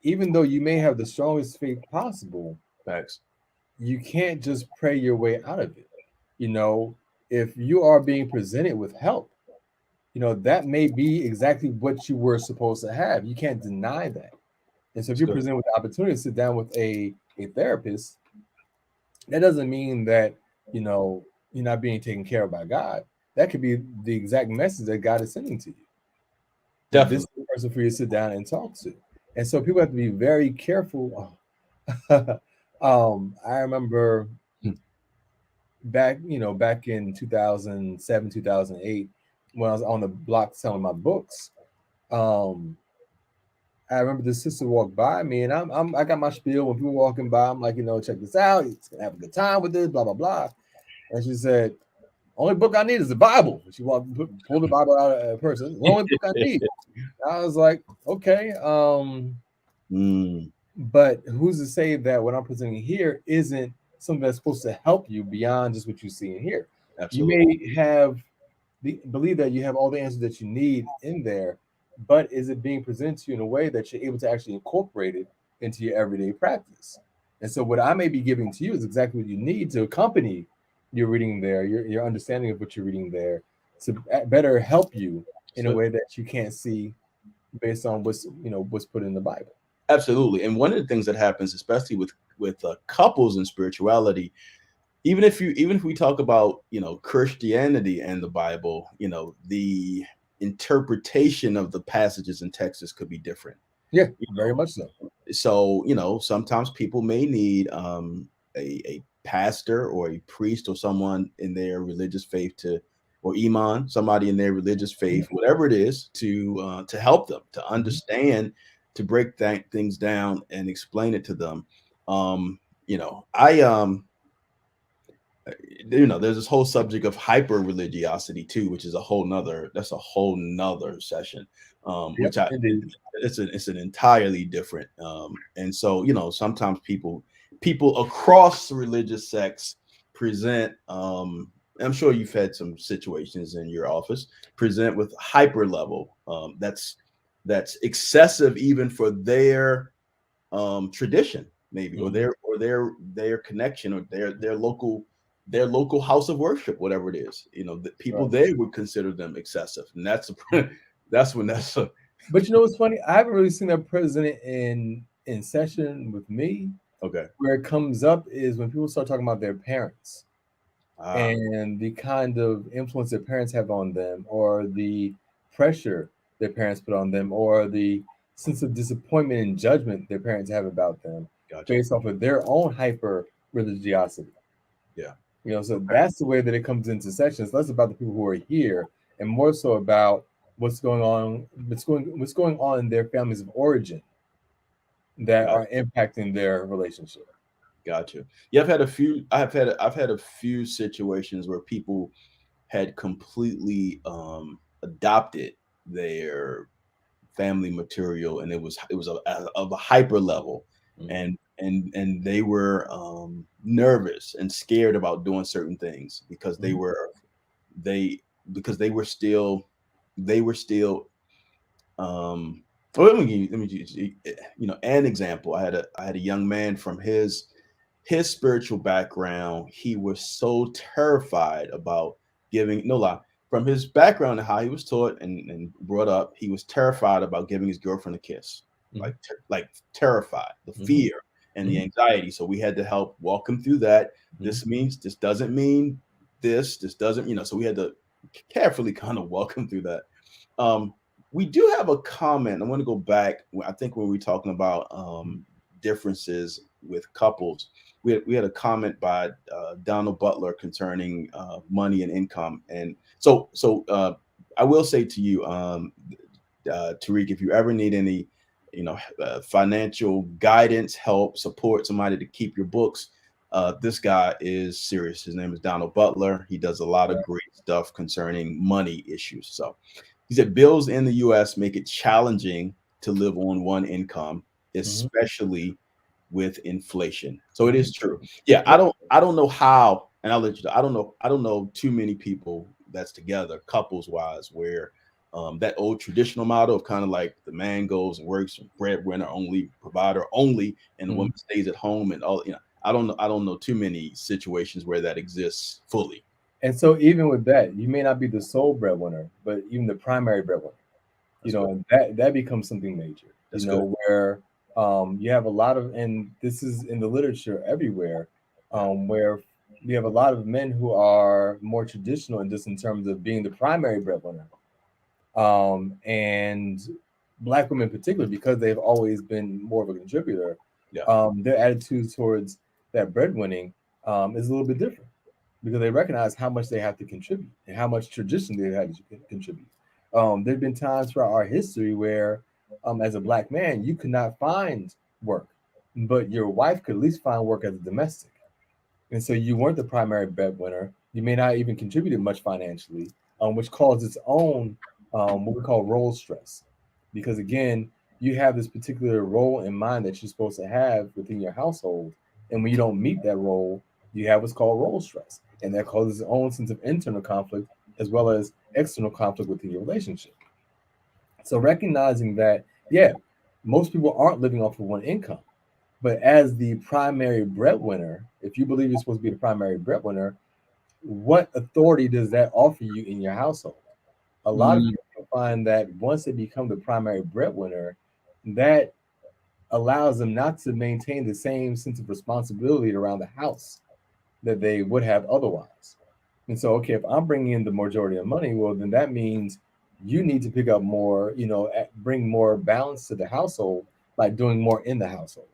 even though you may have the strongest faith possible, Facts. you can't just pray your way out of it. you know if you are being presented with help, that may be exactly what you were supposed to have. You can't deny that. And so if It's you're good. presented with the opportunity to sit down with a therapist, that doesn't mean that, you're not being taken care of by God. That could be the exact message that God is sending to you. That this is Definitely. the person for you to sit down and talk to. And so people have to be very careful. I remember Hmm. back in 2007, 2008, when I was on the block selling my books. Um, I remember this sister walked by me, and I got my spiel when people walking by. I'm like, check this out. You're gonna have a good time with this, blah blah blah. And she said, "Only book I need is the Bible." She pulled the Bible out of her purse. "It's the only book I need." I was like, okay, Mm, but who's to say that what I'm presenting here isn't something that's supposed to help you beyond just what you see in here? You absolutely. may believe that you have all the answers that you need in there, but is it being presented to you in a way that you're able to actually incorporate it into your everyday practice? And so, what I may be giving to you is exactly what you need to accompany your reading there, your understanding of what you're reading there, to better help you in a So, way that you can't see based on what's put in the Bible. absolutely. And one of the things that happens, especially with couples and spirituality, even if we talk about Christianity and the Bible, the interpretation of the passages and texts could be different. Yeah, You very much so. so sometimes people may need a pastor or a priest or someone in their religious faith or imam, somebody in their religious faith, whatever it is, to help them to Mhm. understand, to break things down and explain it to them. I there's this whole subject of hyper religiosity too, which is a whole nother session. Yep, Which I indeed. it's an entirely different. And so sometimes people across religious sects present. I'm sure you've had some situations in your office present with hyper level. That's excessive even for their tradition, maybe, or Mhm. their connection, or their local house of worship, whatever it is. The people Right. there would consider them excessive, and that's when that's But you know what's funny? I haven't really seen that president in session with me. okay. Where it comes up is when people start talking about their parents Ah, and the kind of influence their parents have on them, or the pressure their parents put on them, or the sense of disappointment and judgment their parents have about them gotcha. based off of their own hyper religiosity. Yeah. So Okay. that's the way that it comes into sessions, less about the people who are here and more so about what's going on in their families of origin that Gotcha. are impacting their relationship. Gotcha. Yeah, I've had a few situations where people had completely adopted their family material, and it was of a hyper level, Mhm. and they were nervous and scared about doing certain things because Mhm. they they were still they were still um well, let me use, an example. I had a young man from his spiritual background. He was so terrified about giving, no lie, from his background and how he was taught and brought up, he was terrified about giving his girlfriend a kiss. Mhm. Like terrified, the Mhm. fear and the Mhm. anxiety. So we had to help walk him through that. Mhm. This doesn't mean this doesn't, so we had to carefully kind of walk him through that. Um, we do have a comment. I want to go back. I think when we were talking about differences with couples, we had a comment by Donald Butler concerning money and income. And so I will say to you, Tariq, if you ever need any, financial guidance, help, support, somebody to keep your books, this guy is serious. His name is Donald Butler. He does a lot of Right. great stuff concerning money issues. So he said bills in the US make it challenging to live on one income, Mhm. especially with inflation. So it Mhm. is true. Yeah, I don't know how, and I'll let you know. I don't know too many people that's together, couples wise, where that old traditional model of kind of like the man goes and works, breadwinner only, provider only, and the woman Mhm. stays at home and all. I don't know too many situations where that exists fully. And so even with that, you may not be the sole breadwinner, but even the primary breadwinner, That's good. and that becomes something major, That's good. where you have a lot of, and this is in the literature everywhere, Yeah. where you have a lot of men who are more traditional in just in terms of being the primary breadwinner, and black women in particular, because they've always been more of a contributor, Yeah. their attitude towards that breadwinning is a little bit different because they recognize how much they have to contribute and how much tradition they have to contribute. There have been times throughout our history where, as a black man, you could not find work, but your wife could at least find work as a domestic. And so you weren't the primary breadwinner. You may not even contributed much financially, which caused its own what we call role stress. Because again, you have this particular role in mind that you're supposed to have within your household. And when you don't meet that role, you have what's called role stress. And that causes its own sense of internal conflict as well as external conflict within your relationship. So recognizing that, yeah, most people aren't living off of one income. But as the primary breadwinner, if you believe you're supposed to be the primary breadwinner, what authority does that offer you in your household? A lot of Mm, people find that once they become the primary breadwinner, that allows them not to maintain the same sense of responsibility around the house that they would have otherwise. And so, okay, if I'm bringing in the majority of money, well, then that means you need to pick up more, bring more balance to the household by doing more in the household.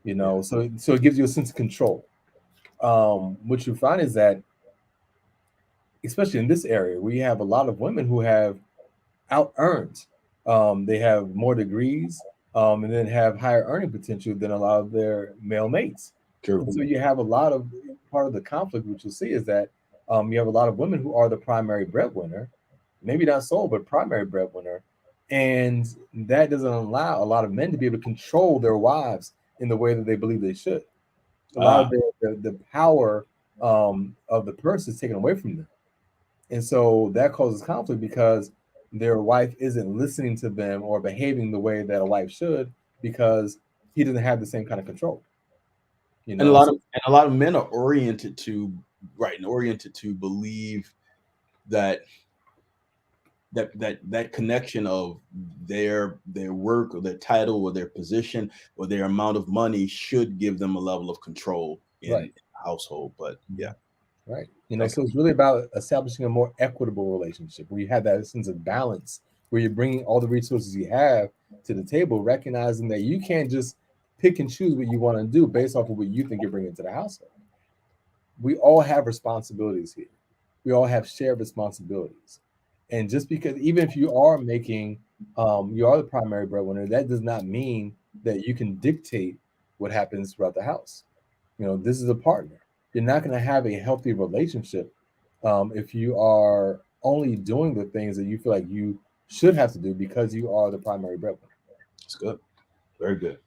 yeah. So it gives you a sense of control. What you find is that, especially in this area, we have a lot of women who have out earned. They have more degrees, and then have higher earning potential than a lot of their male mates. True. And so you have a lot of part of the conflict, which you'll see is that you have a lot of women who are the primary breadwinner, maybe not sole, but primary breadwinner. And that doesn't allow a lot of men to be able to control their wives in the way that they believe they should. A lot Ah, of the power of the purse is taken away from them. And so that causes conflict because their wife isn't listening to them or behaving the way that a wife should because he doesn't have the same kind of control. and a lot So of and a lot of men are oriented to right and oriented to believe that that connection of their work or their title or their position or their amount of money should give them a level of control in right. the household. But yeah, Right. that So it's really about establishing a more equitable relationship where you have that sense of balance, where you're bringing all the resources you have to the table, recognizing that you can't just pick and choose what you want to do based off of what you think you're bringing to the household. We all have responsibilities here. We all have shared responsibilities. And just because, even if you are making, you are the primary breadwinner, that does not mean that you can dictate what happens throughout the house. This is a partner. You're not going to have a healthy relationship if you are only doing the things that you feel like you should have to do because you are the primary breadwinner. It's good. Very good.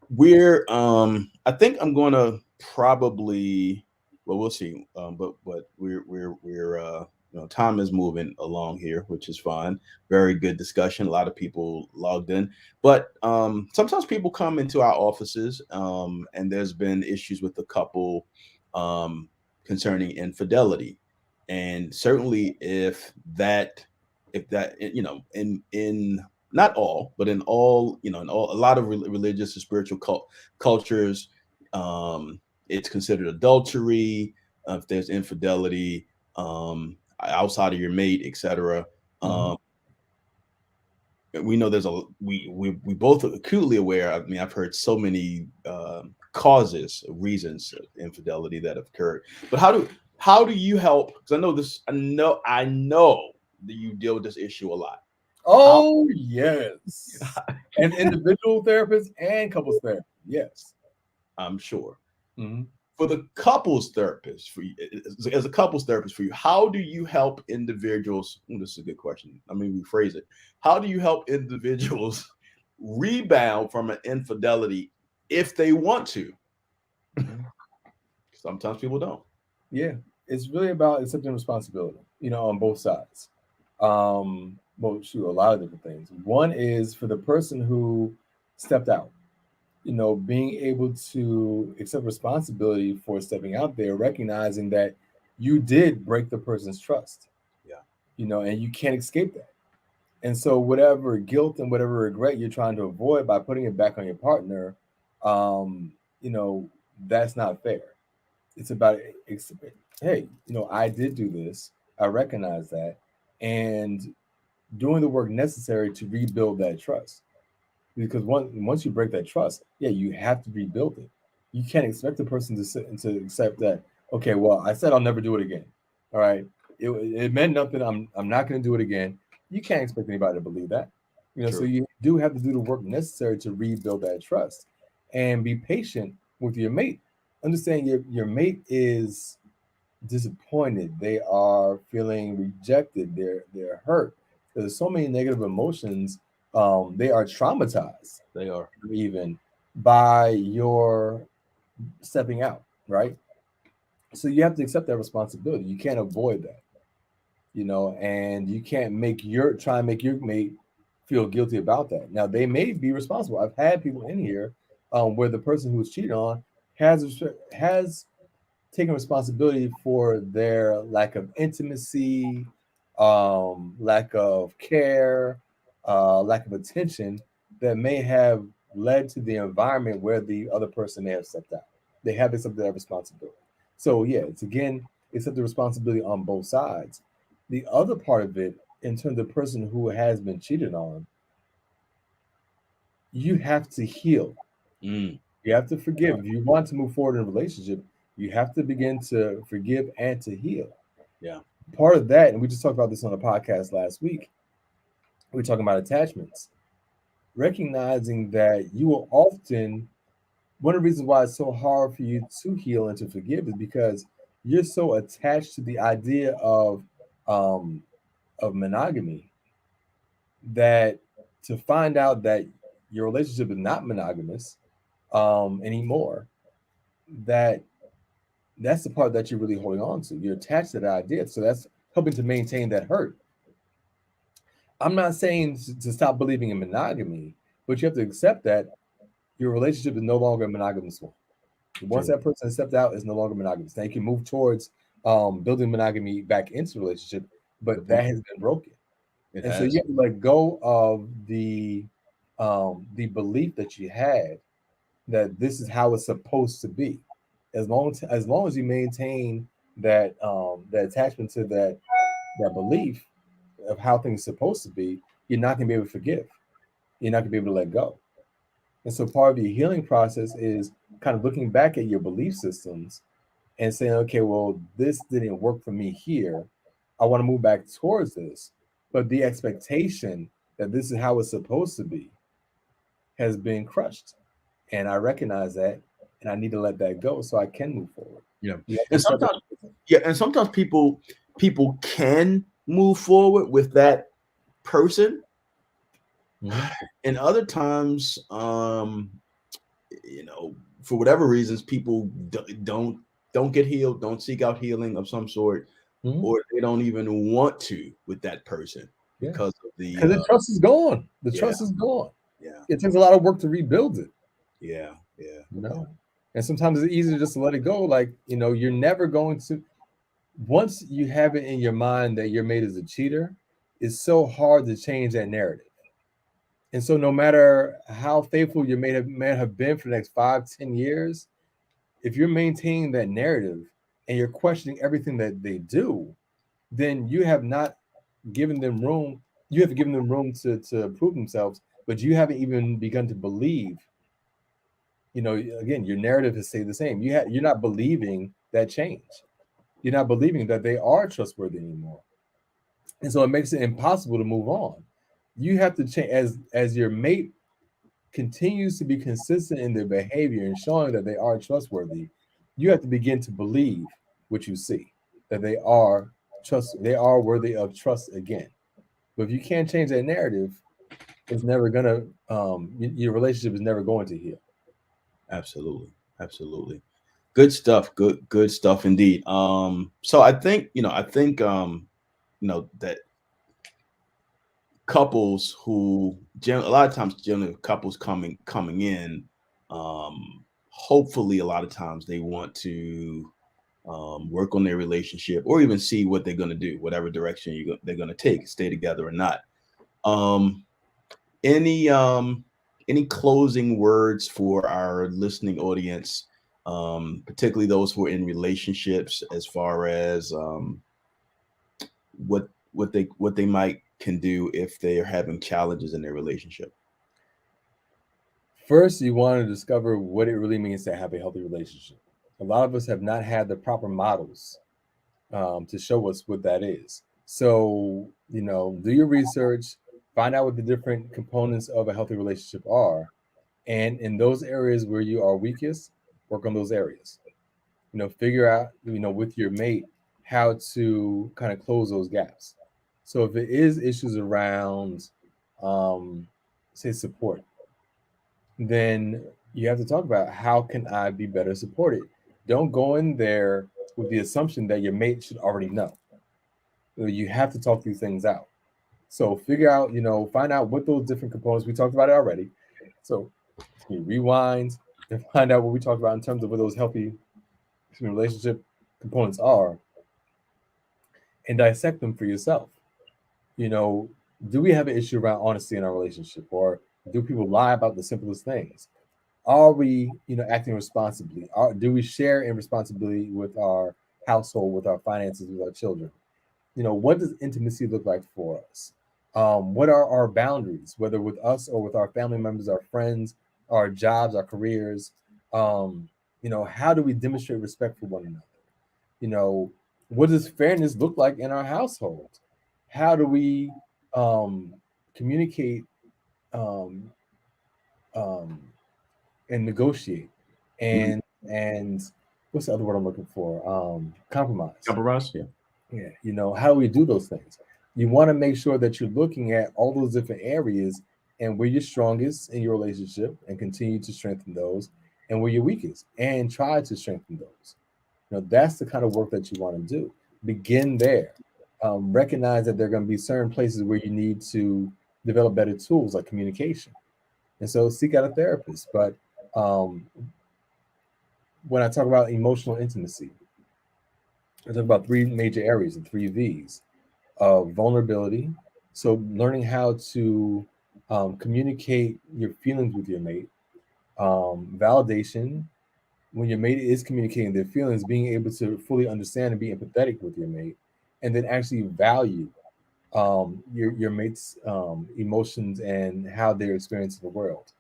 We're I think I'm gonna probably, well, we'll see. But we're time is moving along here, which is fine. Very good discussion. A lot of people logged in. But sometimes people come into our offices, and there's been issues with the couple um concerning infidelity. And certainly if that in not all, but in all, in all, a lot of religious and spiritual cultures, it's considered adultery if there's infidelity outside of your mate, etc. Mhm. Um, we know there's we both are acutely aware. I mean, I've heard so many causes, reasons of infidelity that have occurred. But how do you help? Because I know this. I know that you deal with this issue a lot. How Oh, yes. And individual therapists and couples therapy. Yes. I'm sure. Mhm. For the couples therapist, for you, as a couples therapist for you, how do you help individuals? This is a good question. Let me rephrase it. How do you help individuals rebound from an infidelity if they want to? Mhm. Sometimes people don't. Yeah. It's really about accepting responsibility, on both sides. Well, shoot, a lot of different things. One is for the person who stepped out, being able to accept responsibility for stepping out there, recognizing that you did break the person's trust, Yeah, and you can't escape that. And so, whatever guilt and whatever regret you're trying to avoid by putting it back on your partner, um, you know, that's not fair. It's about, hey, I did do this. I recognize that. And doing the work necessary to rebuild that trust. Because once you break that trust, yeah, you have to rebuild it. You can't expect the person to sit and to accept that. Okay, well, I said I'll never do it again. All right, it meant nothing. I'm not going to do it again. You can't expect anybody to believe that. So true. you do have to do the work necessary to rebuild that trust, and be patient with your mate. Understand your mate is disappointed. They are feeling rejected. They're hurt. There's so many negative emotions. They are traumatized They are. even by your stepping out, right? So you have to accept that responsibility. You can't avoid that, and you can't try and make your mate feel guilty about that. Now they may be responsible. I've had people in here where the person who was cheated on has taking responsibility for their lack of intimacy, lack of care, lack of attention that may have led to the environment where the other person may have stepped out. They have accepted that responsibility. So yeah, it's again, accept the responsibility on both sides. The other part of it, in terms of the person who has been cheated on, you have to heal. Mm, You have to forgive. If you want to move forward in a relationship, you have to begin to forgive and to heal. yeah. Part of that, and we just talked about this on the podcast last week, we were talking about attachments. Recognizing that you will often, one of the reasons why it's so hard for you to heal and to forgive is because you're so attached to the idea um, of monogamy that to find out that your relationship is not monogamous anymore, that that's the part that you're really holding on to. You're attached to that idea. So that's helping to maintain that hurt. I'm not saying to stop believing in monogamy, but you have to accept that your relationship is no longer a monogamous one. Once True. that person has stepped out, it's no longer monogamous. Now you can move towards building monogamy back into the relationship, Good but that point. has been broken. It And so you has. have to let go of the belief that you had that this is how it's supposed to be. As long as you maintain that attachment to that belief of how things are supposed to be, you're not gonna be able to forgive. You're not gonna be able to let go. And so part of the healing process is kind of looking back at your belief systems and saying, okay, well, this didn't work for me here. I want to move back towards this. But the expectation that this is how it's supposed to be has been crushed. And I recognize that and I need to let that go so I can move forward. Yeah. You have to And accept sometimes, yeah, and sometimes people can move forward with that person, Mhm. and other times, for whatever reasons, people don't get healed, don't seek out healing of some sort, Mhm. or they don't even want to with that person Yeah, because of the because the trust is gone. The yeah, trust is gone. yeah, It takes a lot of work to rebuild it. yeah, yeah, You know, and sometimes it's easier just to let it go. Like, you're never going to. Once you have it in your mind that your mate is a cheater, it's so hard to change that narrative. And so, no matter how faithful you may have been for the next 5, 10 years, if you're maintaining that narrative and you're questioning everything that they do, then you have not given them room. You have given them room to prove themselves, but you haven't even begun to believe. Again, your narrative has stayed the same. You're not believing that change. You're not believing that they are trustworthy anymore, and so it makes it impossible to move on. You have to change as your mate continues to be consistent in their behavior and showing that they are trustworthy. You have to begin to believe what you see, that they are worthy of trust again. But if you can't change that narrative, it's never gonna your relationship is never going to heal. absolutely, absolutely. Good stuff. Good stuff indeed. So I think that couples who a lot of times generally couples coming in, hopefully a lot of times they want to work on their relationship or even see what they're going to do, whatever direction they're going to take, stay together or not. Um, any any closing words for our listening audience, particularly those who are in relationships, as far as what they might can do if they are having challenges in their relationship? First, you want to discover what it really means to have a healthy relationship. A lot of us have not had the proper models to show us what that is. So, do your research, find out what the different components of a healthy relationship are. And in those areas where you are weakest, work on those areas. Figure out, with your mate, how to kind of close those gaps. So if it is issues around, um, say, support, then you have to talk about how can I be better supported. Don't go in there with the assumption that your mate should already know. You have to talk these things out. So figure out, find out what those different components, we talked about it already. So you rewind and find out what we talked about in terms of what those healthy relationship components are and dissect them for yourself. You know, do we have an issue around honesty in our relationship, or do people lie about the simplest things? Are we, acting responsibly? Do we share in responsibility with our household, with our finances, with our children? What does intimacy look like for us? What are our boundaries, whether with us or with our family members, our friends, our jobs, our careers? How do we demonstrate respect for one another? You know, what does fairness look like in our household? How do we um, communicate um, um, and negotiate Mhm. and what's the other word I'm looking for? Compromise. Compromise, yeah. Yeah, how do we do those things? You want to make sure that you're looking at all those different areas and where you're strongest in your relationship and continue to strengthen those, and where you're weakest and try to strengthen those. That's the kind of work that you want to do. Begin there. Recognize that there are going to be certain places where you need to develop better tools like communication, and so seek out a therapist. But um, when I talk about emotional intimacy, I talk about three major areas, the three V's of vulnerability. So learning how to communicate your feelings with your mate, validation, when your mate is communicating their feelings, being able to fully understand and be empathetic with your mate, and then actually value your mate's emotions and how they're experiencing the world.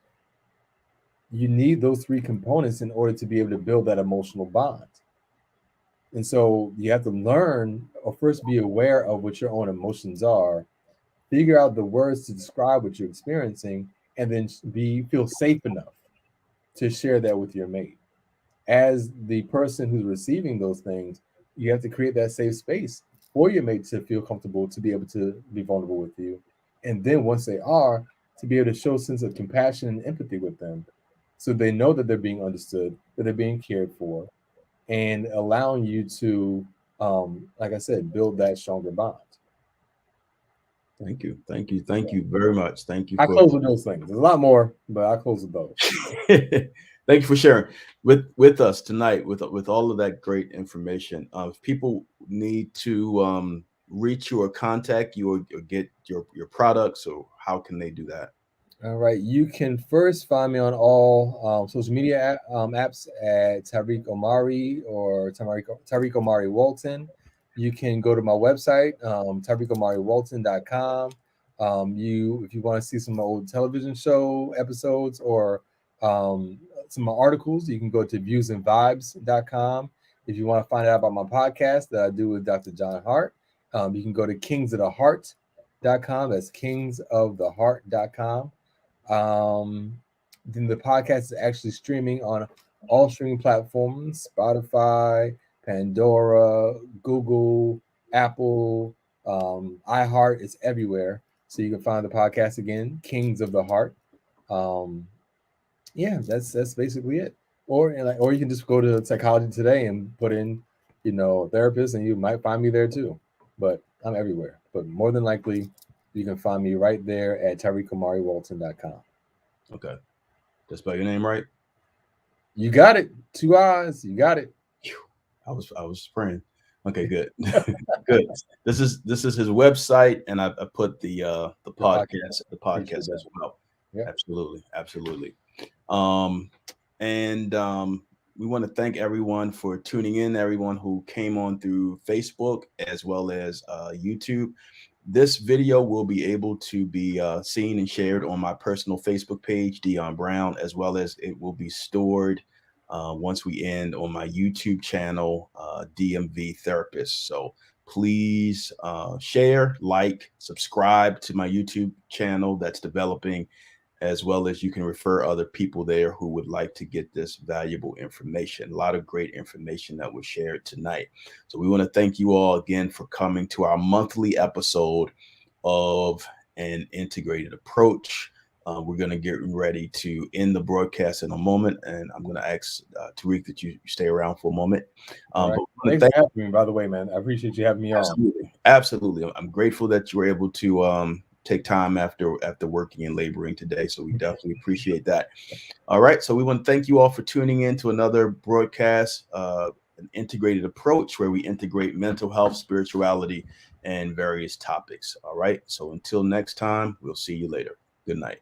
You need those three components in order to be able to build that emotional bond. And so you have to learn, or first be aware of what your own emotions are, figure out the words to describe what you're experiencing, and then feel safe enough to share that with your mate. as the person who's receiving those things, you have to create that safe space for your mate to feel comfortable to be able to be vulnerable with you. And then once they are, to be able to show a sense of compassion and empathy with them. So they know that they're being understood, that they're being cared for, and allowing you to, like I said, build that stronger bond. Thank you. Thank you. Thank you very much. Thank you I for close with those things. There's a lot more, but I close with those. thank you for sharing with us tonight with all of that great information. If people need to reach you or contact you or get your products, or how can they do that? All right. You can first find me on all social media apps at Tariq Omari or Tariq Omari Walton. You can go to my website, TariqOmariWalton.com. If you want to see some old television show episodes or some articles, you can go to viewsandvibes.com. If you want to find out about my podcast that I do with Dr. John Hart, you can go to kingsoftheheart.com. That's kingsoftheheart.com. Then the podcast is actually streaming on all streaming platforms: Spotify, Pandora, Google, Apple, iHeart. It's everywhere. So you can find the podcast again, Kings of the Heart. Um, yeah, that's basically it. Or you can just go to Psychology Today and put in, therapist, and you might find me there too. But I'm everywhere. But more than likely, you can find me right there at TariqOmariWalton.com. Okay. Did I spell your name right? You got it. 2 eyes. You got it. I was praying. Okay, good. Good. This is his website, and I put the podcast as well. Yeah. Absolutely. And we want to thank everyone for tuning in, everyone who came on through Facebook as well as YouTube. This video will be able to be seen and shared on my personal Facebook page, Dion Brown, as well as it will be stored once we end on my YouTube channel, DMV Therapist. So please share, like, subscribe to my YouTube channel that's developing, as well as you can refer other people there who would like to get this valuable information. A lot of great information that was shared tonight. So we want to thank you all again for coming to our monthly episode of An Integrated Approach. We're going to get ready to end the broadcast in a moment, and I'm going to ask Tariq that you stay around for a moment. All right. Thanks for having me, by the way, man. I appreciate you having me on. Absolutely. I'm grateful that you were able to take time after working and laboring today. So we definitely appreciate that. All right. So we want to thank you all for tuning in to another broadcast, An Integrated Approach, where we integrate mental health, spirituality, and various topics. All right. So until next time, we'll see you later. Good night.